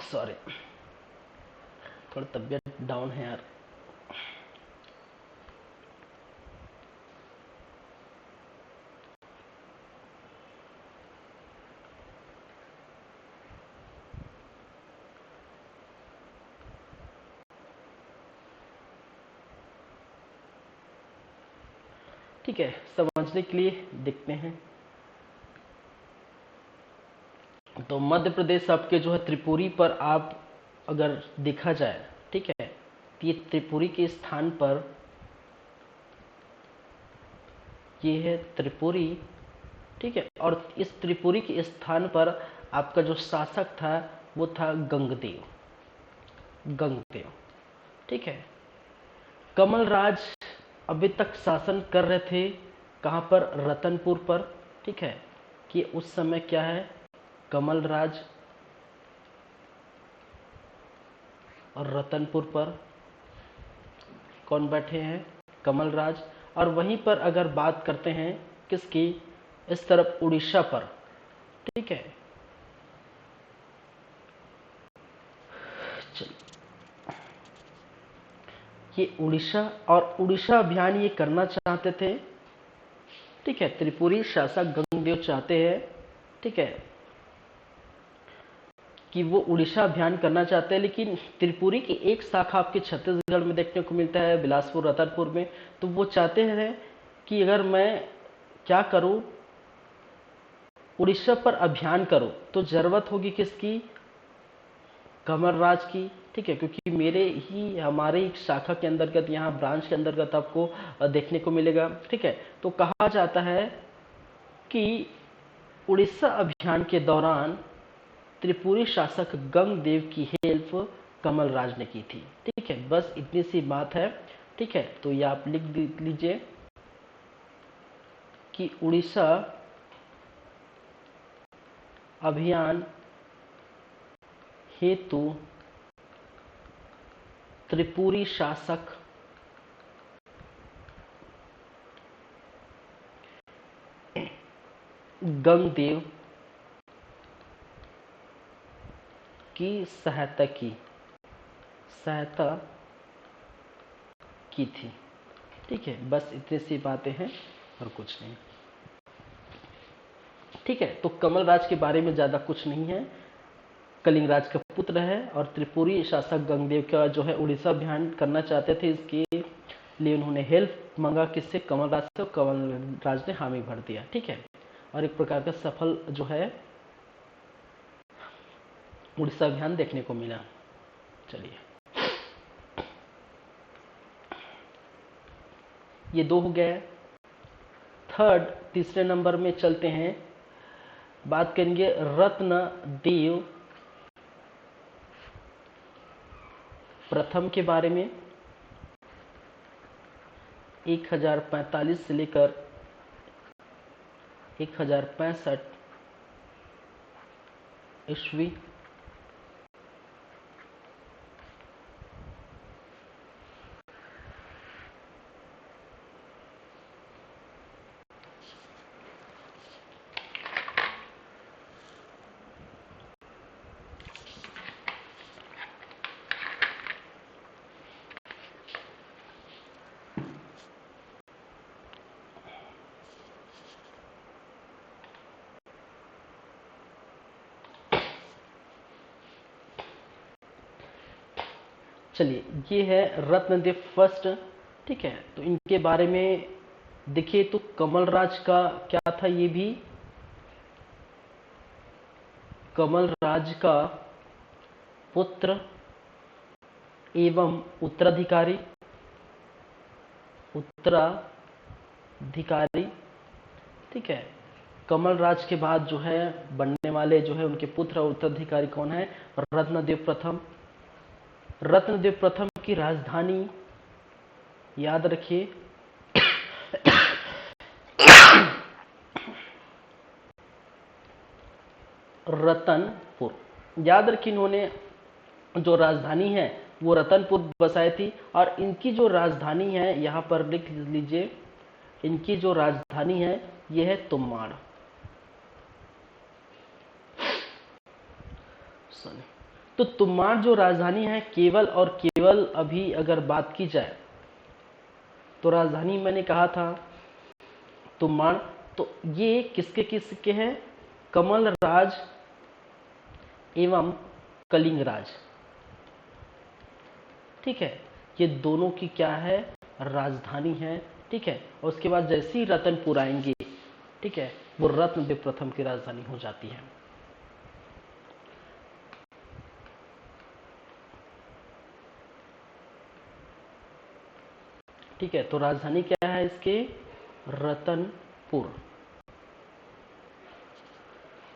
सॉरी, थोड़ा तबीयत डाउन है यार। ठीक है, समझने के लिए देखते हैं। तो मध्य प्रदेश आपके जो है त्रिपुरी पर आप अगर देखा जाए, ठीक है, तो ये त्रिपुरी के स्थान पर ये है त्रिपुरी। ठीक है, और इस त्रिपुरी के स्थान पर आपका जो शासक था वो था गंगदेव। गंगदेव, ठीक है, कमल राज अभी तक शासन कर रहे थे, कहाँ पर, रतनपुर पर। ठीक है, कि उस समय क्या है, कमल राज और रतनपुर पर कौन बैठे हैं, कमल राज। और वहीं पर अगर बात करते हैं किसकी, इस तरफ उड़ीसा पर। ठीक है, ये उड़ीसा, और उड़ीसा अभियान ये करना चाहते थे। ठीक है, त्रिपुरी शासक गंगदेव चाहते हैं, ठीक है, कि वो उड़ीसा अभियान करना चाहते हैं, लेकिन त्रिपुरी की एक शाखा आपके छत्तीसगढ़ में देखने को मिलता है, बिलासपुर रतनपुर में। तो वो चाहते हैं कि अगर मैं क्या करूं, उड़ीसा पर अभियान करूं, तो जरूरत होगी किसकी, कमल राज की। ठीक है, क्योंकि मेरे ही हमारे एक शाखा के अंतर्गत, यहाँ ब्रांच के अंतर्गत आपको देखने को मिलेगा। ठीक है, तो कहा जाता है कि उड़ीसा अभियान के दौरान त्रिपुरी शासक गंगदेव की हेल्प कमल राज ने की थी। ठीक है, बस इतनी सी बात है। ठीक है, तो ये आप लिख लीजिए कि उड़ीसा अभियान हेतु त्रिपुरी शासक गंगदेव की सहायता की थी। ठीक है, बस इतनी सी बातें हैं और कुछ नहीं। ठीक है, तो कमल राज के बारे में ज़्यादा कुछ नहीं है। कलिंग राज का पुत्र है और त्रिपुरी शासक गंगदेव का जो है उड़ीसा अभियान करना चाहते थे, इसके लिए उन्होंने हेल्प मांगा किससे, कमल राज से। कमल राज ने हामी भर दिया। ठीक है, और एक प्रकार का सफल जो है उड़ीसा अभियान देखने को मिला। चलिए, ये दो हो गए। थर्ड, तीसरे नंबर में चलते हैं, बात करेंगे रत्नदेव प्रथम के बारे में। 1045 से लेकर 1065 ईस्वी। चलिए, ये है रत्नदेव फर्स्ट। ठीक है, तो इनके बारे में देखिए तो कमल राज का क्या था, ये भी कमल राज का पुत्र एवं उत्तराधिकारी। ठीक है, कमल राज के बाद जो है बनने वाले जो है उनके पुत्र और उत्तराधिकारी कौन है, रत्नदेव प्रथम। रत्नदेव प्रथम की राजधानी याद रखिए रतनपुर। याद रखिए, इन्होंने जो राजधानी है वो रतनपुर बसाई थी। और इनकी जो राजधानी है, यहाँ पर लिख लीजिए, इनकी जो राजधानी है ये है तुम्माड़। तो तुम्माड़ जो राजधानी है, केवल और केवल अभी अगर बात की जाए तो राजधानी मैंने कहा था तुम्माड़। तो ये किसके किसके हैं, कमल राज एवं कलिंग राज। ठीक है, ये दोनों की क्या है, राजधानी है। ठीक है, और उसके बाद जैसे ही रतनपुर आएंगे, ठीक है, वो रत्नदेव प्रथम की राजधानी हो जाती है। ठीक है, तो राजधानी क्या है इसके, रतनपुर।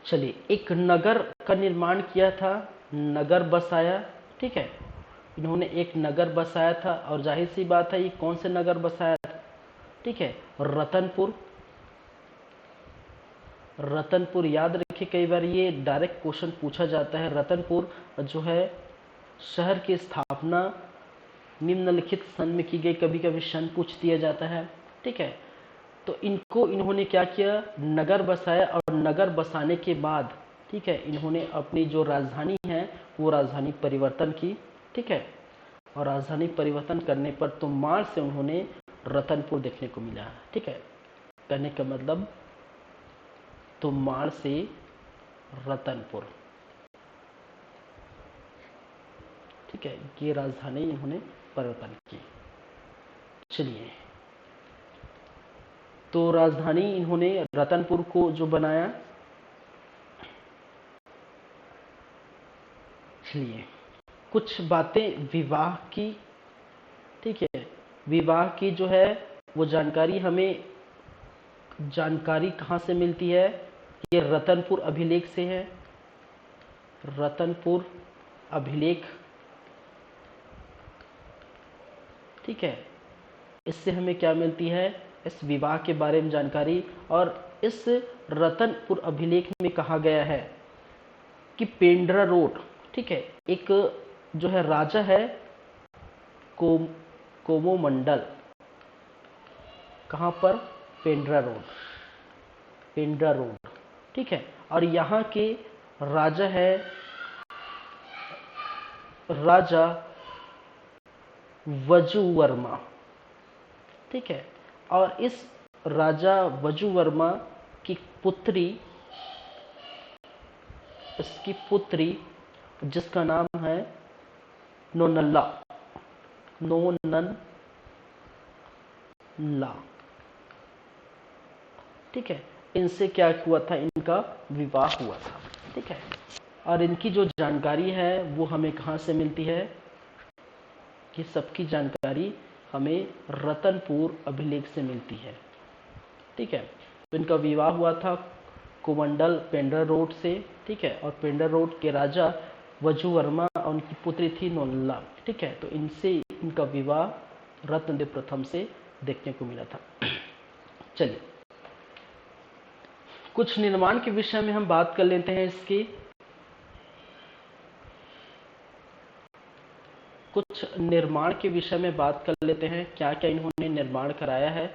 चलिए, एक नगर का निर्माण किया था, नगर बसाया। ठीक है, इन्होंने एक नगर बसाया था, और जाहिर सी बात है ये कौन से नगर बसाया था, ठीक है, रतनपुर। रतनपुर याद रखिए, कई बार ये डायरेक्ट क्वेश्चन पूछा जाता है। रतनपुर जो है शहर की स्थापना निम्नलिखित सन में की गई, कभी कभी सन पूछ दिया जाता है। ठीक है, तो इन्होंने क्या किया, नगर बसाया, और नगर बसाने के बाद ठीक है इन्होंने अपनी जो राजधानी है वो राजधानी परिवर्तन की। ठीक है, और राजधानी परिवर्तन करने पर तुम्माड़ से उन्होंने रतनपुर देखने को मिला। ठीक है, कहने का मतलब तुम्माड़ से रतनपुर। ठीक है, ये राजधानी इन्होंने परिवर्तन की। चलिए, तो राजधानी इन्होंने रतनपुर को जो बनाया। चलिए, कुछ बातें विवाह की, ठीक है, विवाह की जो है वो जानकारी हमें, जानकारी कहाँ से मिलती है? ये रतनपुर अभिलेख से है। रतनपुर अभिलेख, ठीक है, इससे हमें क्या मिलती है? इस विवाह के बारे में जानकारी। और इस रतनपुर अभिलेख में कहा गया है कि पेंड्रा रोड, ठीक है, एक जो है राजा है कोमोमंडल, कहाँ पर? पेंड्रा रोड, पेंड्रा रोड, ठीक है। और यहाँ के राजा है राजा वजुवर्मा, ठीक है। और इस राजा वजुवर्मा की पुत्री, इसकी पुत्री जिसका नाम है नोनल्ला, नोननला, ठीक है, इनसे क्या हुआ था? इनका विवाह हुआ था, ठीक है। और इनकी जो जानकारी है वो हमें कहाँ से मिलती है? कि सबकी जानकारी हमें रतनपुर अभिलेख से मिलती है, ठीक है। तो इनका विवाह हुआ था कोमंडल पेंड्रा रोड से, ठीक है। और पेंड्रा रोड के राजा वजुवर्मा और उनकी पुत्री थी नोनल्ला, ठीक है। तो इनसे इनका विवाह रत्नदेव प्रथम से देखने को मिला था। चलिए, कुछ निर्माण के विषय में हम बात कर लेते हैं इसकी। कुछ निर्माण के विषय में बात कर लेते हैं, क्या क्या इन्होंने निर्माण कराया है।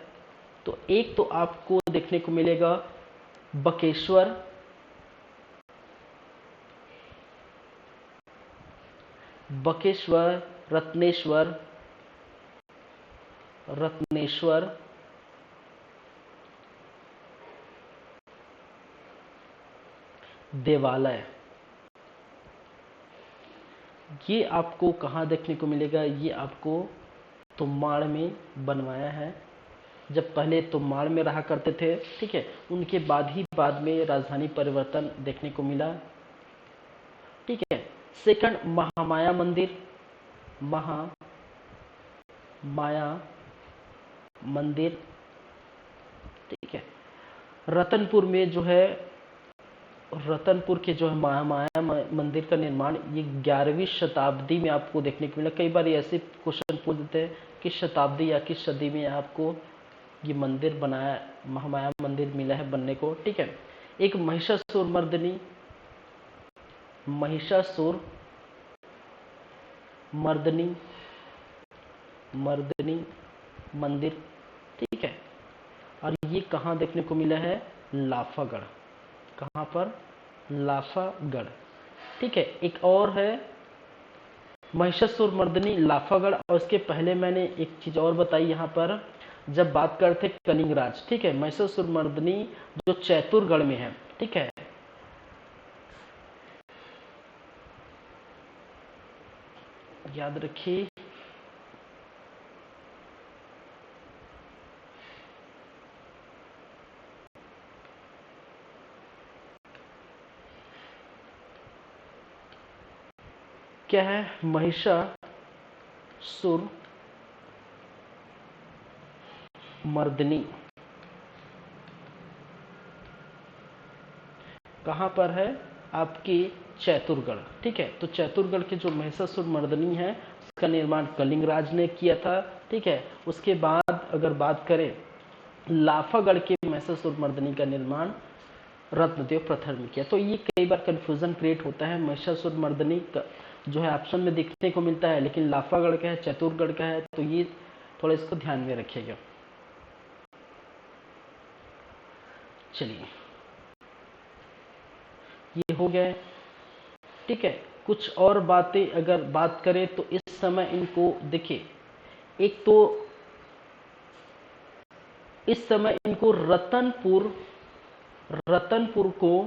तो एक तो आपको देखने को मिलेगा बकेश्वर, बकेश्वर, रत्नेश्वर, रत्नेश्वर, देवालय, ये आपको कहाँ देखने को मिलेगा? ये आपको तुम्बाड़ में बनवाया है। जब पहले तुम्बाड़ में रहा करते थे, ठीक है, उनके बाद में राजधानी परिवर्तन देखने को मिला, ठीक है। सेकंड, महामाया मंदिर, महामाया मंदिर, ठीक है। रतनपुर में जो है, रतनपुर के जो है महामाया मंदिर का निर्माण ये 11वीं शताब्दी में आपको देखने को मिला। कई बार ऐसे क्वेश्चन पूछ देते हैं किस शताब्दी या किस सदी में आपको ये मंदिर बनाया, महामाया मंदिर मिला है बनने को, ठीक है। एक महिषासुर मर्दिनी, महिषासुर मर्दिनी, मर्दिनी मंदिर, ठीक है। और ये कहाँ देखने को मिला है? लाफागढ़, कहाँ पर? लाफागढ़, ठीक है। एक और है महिषासुर मर्दिनी लाफागढ़। और उसके पहले मैंने एक चीज और बताई यहाँ पर, जब बात करते कलिंगराज, ठीक है, महिषासुर मर्दिनी जो चैतुरगढ़ में है, ठीक है। याद रखिए, क्या है? महिषासुर मर्दिनी कहाँ पर है? आपकी चैतुरगढ़, ठीक है। तो चैतुरगढ़ के जो महिषासुर मर्दिनी है उसका निर्माण कलिंगराज ने किया था, ठीक है। उसके बाद अगर बात करें लाफागढ़ के महिषासुर मर्दिनी का निर्माण रत्नदेव प्रथम ने किया। तो ये कई बार कंफ्यूजन क्रिएट होता है, महिषासुर मर्दिनी का जो है ऑप्शन में देखने को मिलता है, लेकिन लाफागढ़ का है, चैतुरगढ़ का है, तो ये थोड़ा इसको ध्यान में रखिएगा। चलिए, ये हो गया, ठीक है। कुछ और बातें अगर बात करें तो इस समय इनको देखिए, एक तो इस समय इनको रतनपुर को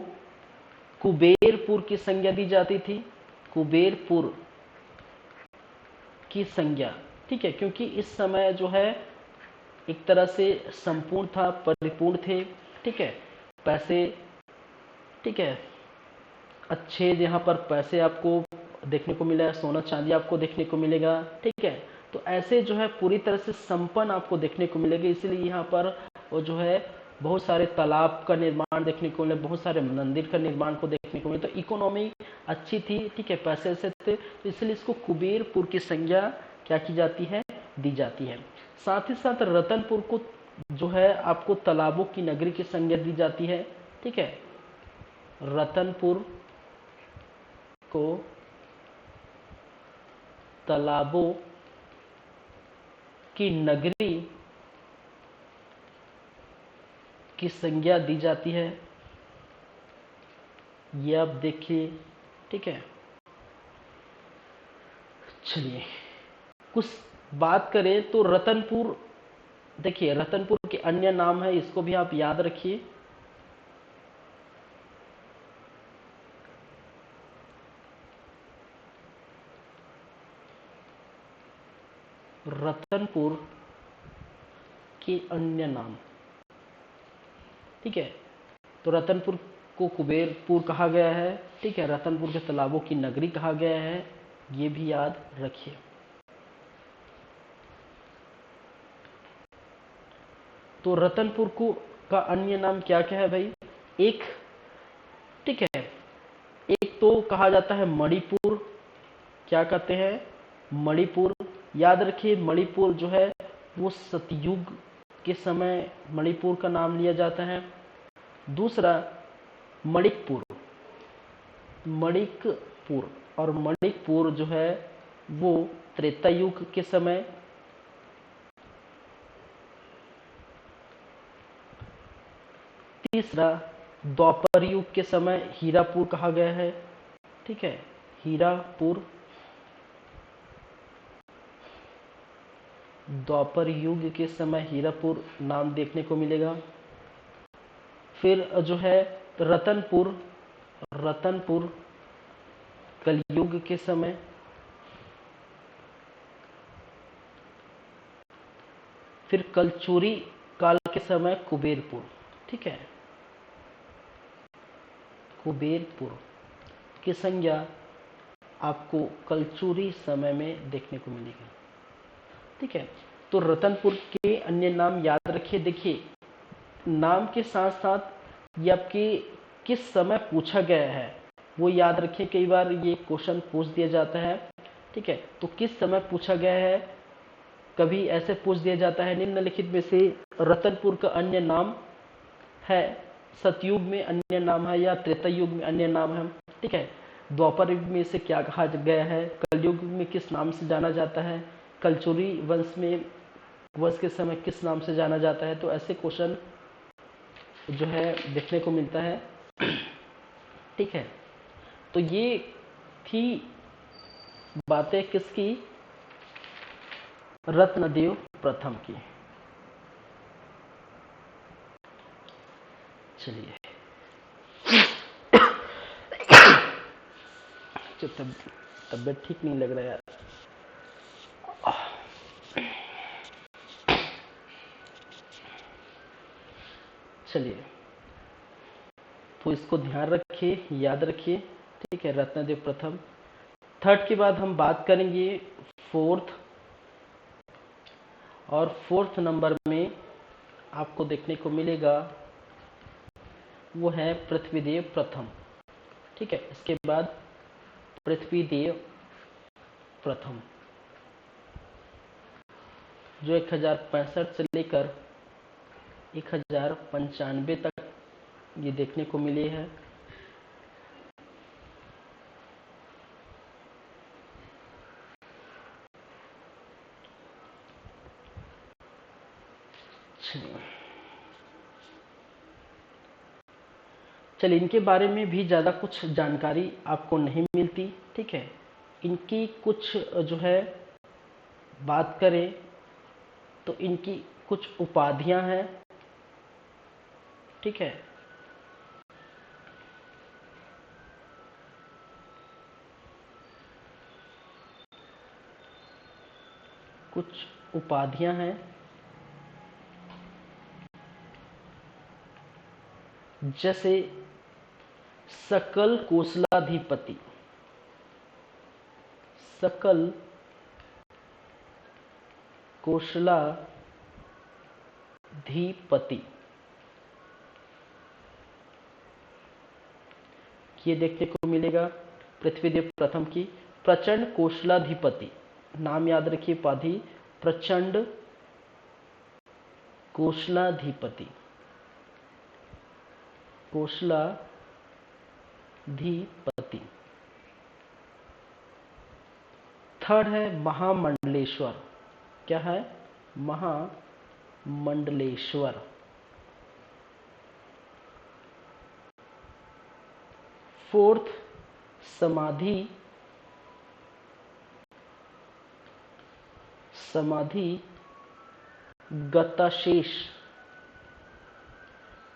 कुबेरपुर की संज्ञा दी जाती थी। कुबेरपुर की संज्ञा, ठीक है, क्योंकि इस समय जो है एक तरह से संपूर्ण था, परिपूर्ण थे, ठीक है, पैसे, ठीक है, अच्छे यहाँ पर पैसे आपको देखने को मिला है, सोना चांदी आपको देखने को मिलेगा, ठीक है। तो ऐसे जो है पूरी तरह से संपन्न आपको देखने को मिलेगा, इसीलिए यहाँ पर वो जो है बहुत सारे तालाब का निर्माण देखने को मिले, बहुत सारे मंदिर का निर्माण को देखने को मिले। तो इकोनॉमी अच्छी थी, ठीक है, पैसे ऐसे थे, तो इसलिए इसको कुबेरपुर की संज्ञा क्या की जाती है, दी जाती है। साथ ही साथ रतनपुर को जो है आपको तालाबों की नगरी की संज्ञा दी जाती है, ठीक है। रतनपुर को तालाबों की नगरी की संज्ञा दी जाती है, ये आप देखिए, ठीक है। चलिए कुछ बात करें तो रतनपुर, देखिए रतनपुर के अन्य नाम है, इसको भी आप याद रखिए। रतनपुर के अन्य नाम, ठीक है। तो रतनपुर को कुबेरपुर कहा गया है, ठीक है, रतनपुर के तालाबों की नगरी कहा गया है, ये भी याद रखिए। तो रतनपुर को का अन्य नाम क्या क्या है भाई, एक, ठीक है, एक तो कहा जाता है मणिपुर, क्या कहते हैं, मणिपुर, याद रखिए मणिपुर जो है वो सतयुग के समय मणिपुर का नाम लिया जाता है। दूसरा मणिकपुर, मणिकपुर, और मणिकपुर जो है वो त्रेता युग के समय, तीसरा द्वापर युग के समय हीरापुर कहा गया है, ठीक है, हीरापुर, द्वापर युग के समय हीरापुर नाम देखने को मिलेगा। फिर जो है रतनपुर, रतनपुर कलयुग के समय, फिर कलचुरी काल के समय कुबेरपुर, ठीक है, कुबेरपुर की संज्ञा आपको कलचुरी समय में देखने को मिलेगी, ठीक है। तो रतनपुर के अन्य नाम याद रखिए, देखिए नाम के साथ साथ ये आपके किस समय पूछा गया है वो याद रखिए, कई बार ये क्वेश्चन पूछ दिया जाता है, ठीक है। तो किस समय पूछा गया है, कभी ऐसे पूछ दिया जाता है निम्नलिखित में से रतनपुर का अन्य नाम है, सतयुग में अन्य नाम है या त्रेता युग में अन्य नाम है, ठीक है। द्वापर युग में इसे क्या कहा गया है, कलयुग में किस नाम से जाना जाता है, कलचुरी वंश के समय किस नाम से जाना जाता है। तो ऐसे क्वेश्चन जो है देखने को मिलता है, ठीक है। तो ये थी बातें किसकी, रत्नदेव प्रथम की। चलिए तबीयत ठीक नहीं लग रहा यार, चलिए तो इसको ध्यान रखिए, याद रखिए, ठीक है, रत्नदेव प्रथम। थर्ड के बाद हम बात करेंगे फोर्थ, और फोर्थ नंबर में आपको देखने को मिलेगा वो है पृथ्वीदेव प्रथम, ठीक है। इसके बाद पृथ्वीदेव प्रथम जो 1065 से लेकर 1095 तक ये देखने को मिले हैं। चलिए इनके बारे में भी ज़्यादा कुछ जानकारी आपको नहीं मिलती, ठीक है। इनकी कुछ जो है बात करें तो इनकी कुछ उपाधियां हैं, ठीक है। कुछ उपाधियां हैं, जैसे सकल कोसलाधिपति, सकल कोसलाधिपति, ये देखने को मिलेगा पृथ्वीदेव प्रथम की। प्रचंड कोसलाधिपति, नाम याद रखिए उपाधि, प्रचंड कोसलाधिपति, कोसलाधिपति। थर्ड है महामंडलेश्वर, क्या है? महामंडलेश्वर। फोर्थ समाधि गताशेष,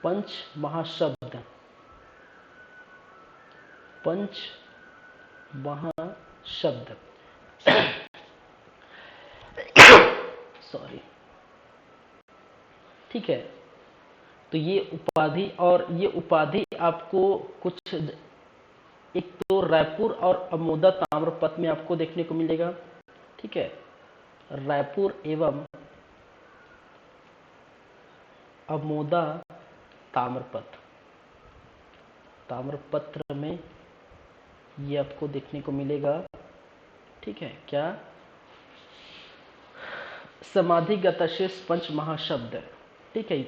पंच महाशब्द, पंच महाशब्द सॉरी, ठीक है। तो ये उपाधि, और ये उपाधि आपको कुछ, एक तो रायपुर और अमोदा ताम्रपत्र में आपको देखने को मिलेगा, ठीक है। रायपुर एवं अमोदा ताम्रपत्र में ये आपको देखने को मिलेगा, ठीक है। क्या? समाधि गताशेष पंच महाशब्द, ठीक है।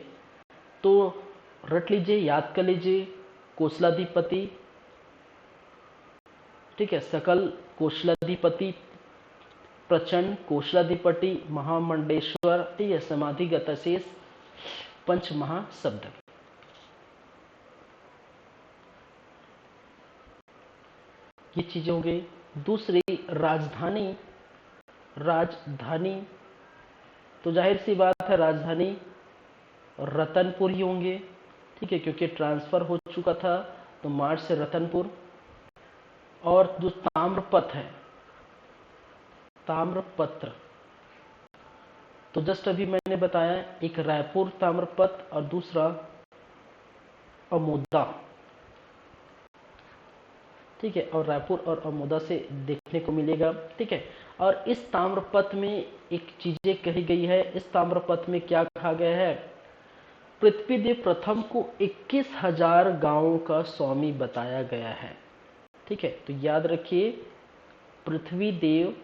तो रट लीजिए, याद कर लीजिए, कोसलाधिपति, ठीक है, सकल कोसलाधिपति, प्रचंड कोसलाधिपति, महामंडेश्वर, ठीक है, समाधि गताशेष पंच महाशब्द। ये चीजें हो गई। दूसरी राजधानी, तो जाहिर सी बात है राजधानी रतनपुर ही होंगे, ठीक है, क्योंकि ट्रांसफर हो चुका था तो मार्च से रतनपुर। और जो ताम्रपत्र है, ताम्रपत्र, तो जस्ट अभी मैंने बताया, एक रायपुर ताम्रपत्र और दूसरा अमोदा, ठीक है, और रायपुर और अमोदा से देखने को मिलेगा, ठीक है। और इस ताम्रपत्र में एक चीजें कही गई है, इस ताम्रपत्र में क्या कहा गया है? पृथ्वीदेव प्रथम को 21,000 गांवों का स्वामी बताया गया है, ठीक है। तो याद रखिए, पृथ्वीदेव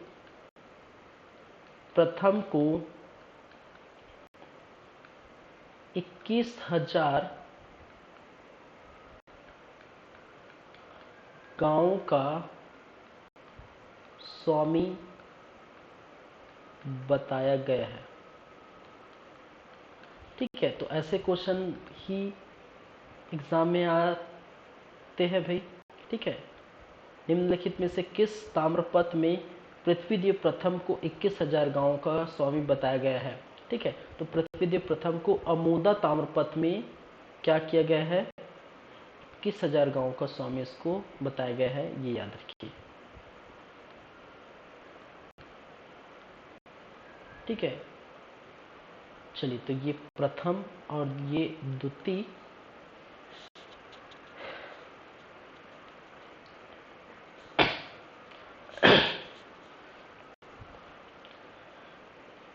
प्रथम को 21,000 गांवों का स्वामी बताया गया है, ठीक है। तो ऐसे क्वेश्चन ही एग्जाम में आते हैं भाई, ठीक है। निम्नलिखित में से किस ताम्रपत्र में पृथ्वीदेव प्रथम को 21,000 गांवों का स्वामी बताया गया है, ठीक है। तो पृथ्वीदेव प्रथम को अमोदा ताम्रपत्र में क्या किया गया है? 21,000 गांवों का स्वामी इसको बताया गया है, ये याद रखिए, ठीक है। चलिए, तो ये प्रथम और ये द्वितीय,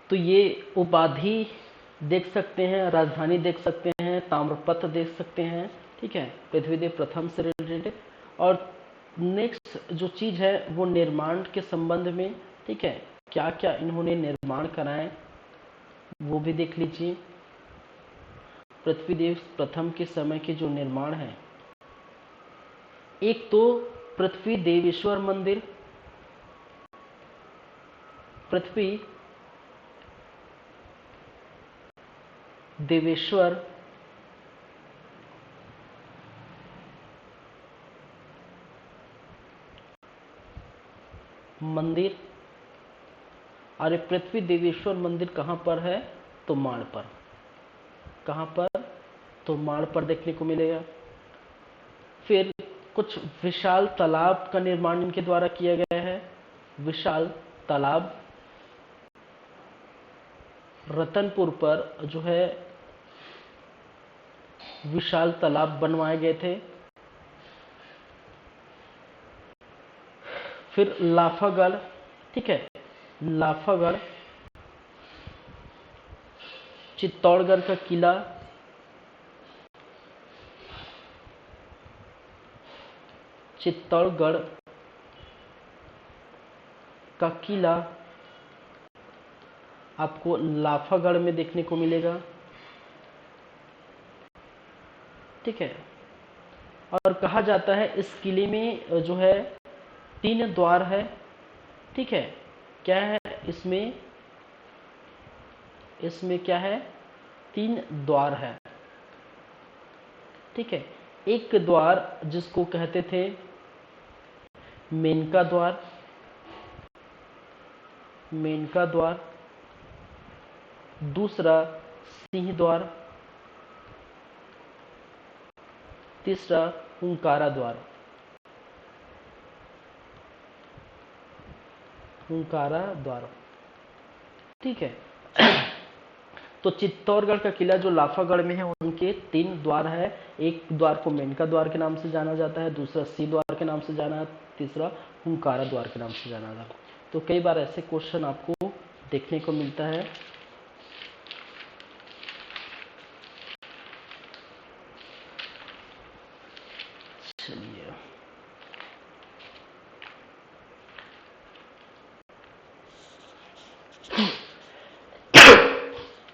तो ये उपाधि देख सकते हैं, राजधानी देख सकते हैं, ताम्रपत्र देख सकते हैं, ठीक है, पृथ्वीदेव प्रथम से रिलेटेड। और नेक्स्ट जो चीज है वो निर्माण के संबंध में, ठीक है, क्या क्या इन्होंने निर्माण कराए वो भी देख लीजिए। पृथ्वीदेव प्रथम के समय के जो निर्माण है, एक तो पृथ्वी देवेश्वर मंदिर, पृथ्वी देवेश्वर मंदिर। और ये पृथ्वी देवेश्वर मंदिर कहाँ पर है? तो माण पर। कहाँ पर? तो माण पर देखने को मिलेगा। फिर कुछ विशाल तालाब का निर्माण इनके द्वारा किया गया है, विशाल तालाब, रतनपुर पर जो है विशाल तालाब बनवाए गए थे। फिर लाफागढ़, ठीक है, लाफागढ़, चित्तौड़गढ़ का किला, चित्तौड़गढ़ का किला आपको लाफागढ़ में देखने को मिलेगा, ठीक है। और कहा जाता है इस किले में जो है 3 द्वार है, ठीक है। क्या है इसमें? इसमें क्या है? 3 द्वार है, ठीक है। एक द्वार जिसको कहते थे मेनका द्वार, मेनका द्वार, दूसरा सिंह द्वार, तीसरा हुंकारा द्वार, हुंकारा द्वार, ठीक है। तो चित्तौड़गढ़ का किला जो लाफागढ़ में है उनके 3 द्वार है। एक द्वार को मेनका द्वार के नाम से जाना जाता है, दूसरा सिंह द्वार के नाम से जाना, तीसरा हुंकारा द्वार के नाम से जाना जाता है। तो कई बार ऐसे क्वेश्चन आपको देखने को मिलता है। चलिए,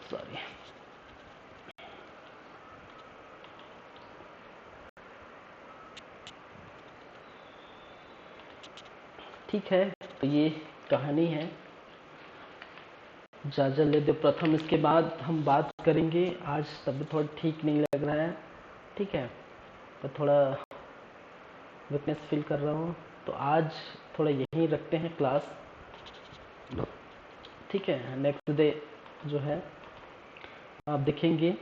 सॉरी, ठीक है। तो ये कहानी है जाजल प्रथम। इसके बाद हम बात करेंगे, आज तबीयत थोड़ा ठीक नहीं लग रहा है, ठीक है, तो थोड़ा वीकनेस फील कर रहा हूँ, तो आज थोड़ा यहीं रखते हैं क्लास, ठीक है। नेक्स्ट डे जो है आप देखेंगे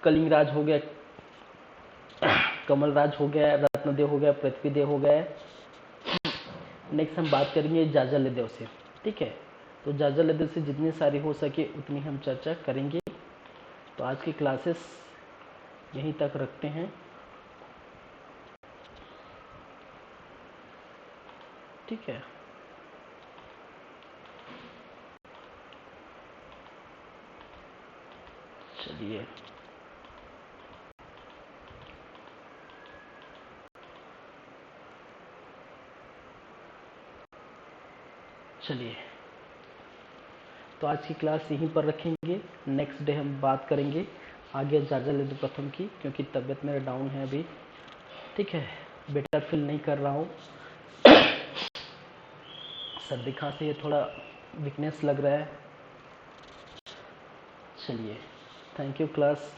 कलिंगराज हो गया, कमलराज हो गया, रत्नदेव हो गया, पृथ्वीदेव हो गया। नेक्स्ट हम बात करेंगे जाजलदेव से, ठीक है। तो जाजलदेव से जितनी सारी हो सके उतनी हम चर्चा करेंगे। तो आज की क्लासेस यहीं तक रखते हैं, ठीक है। चलिए, चलिए, तो आज की क्लास यहीं पर रखेंगे। नेक्स्ट डे हम बात करेंगे आगे जाजलदेव प्रथम की, क्योंकि तबीयत मेरा डाउन है अभी, ठीक है, बेटर फील नहीं कर रहा हूँ। सर्दी खांसी है, थोड़ा वीकनेस लग रहा है। चलिए, थैंक यू क्लास।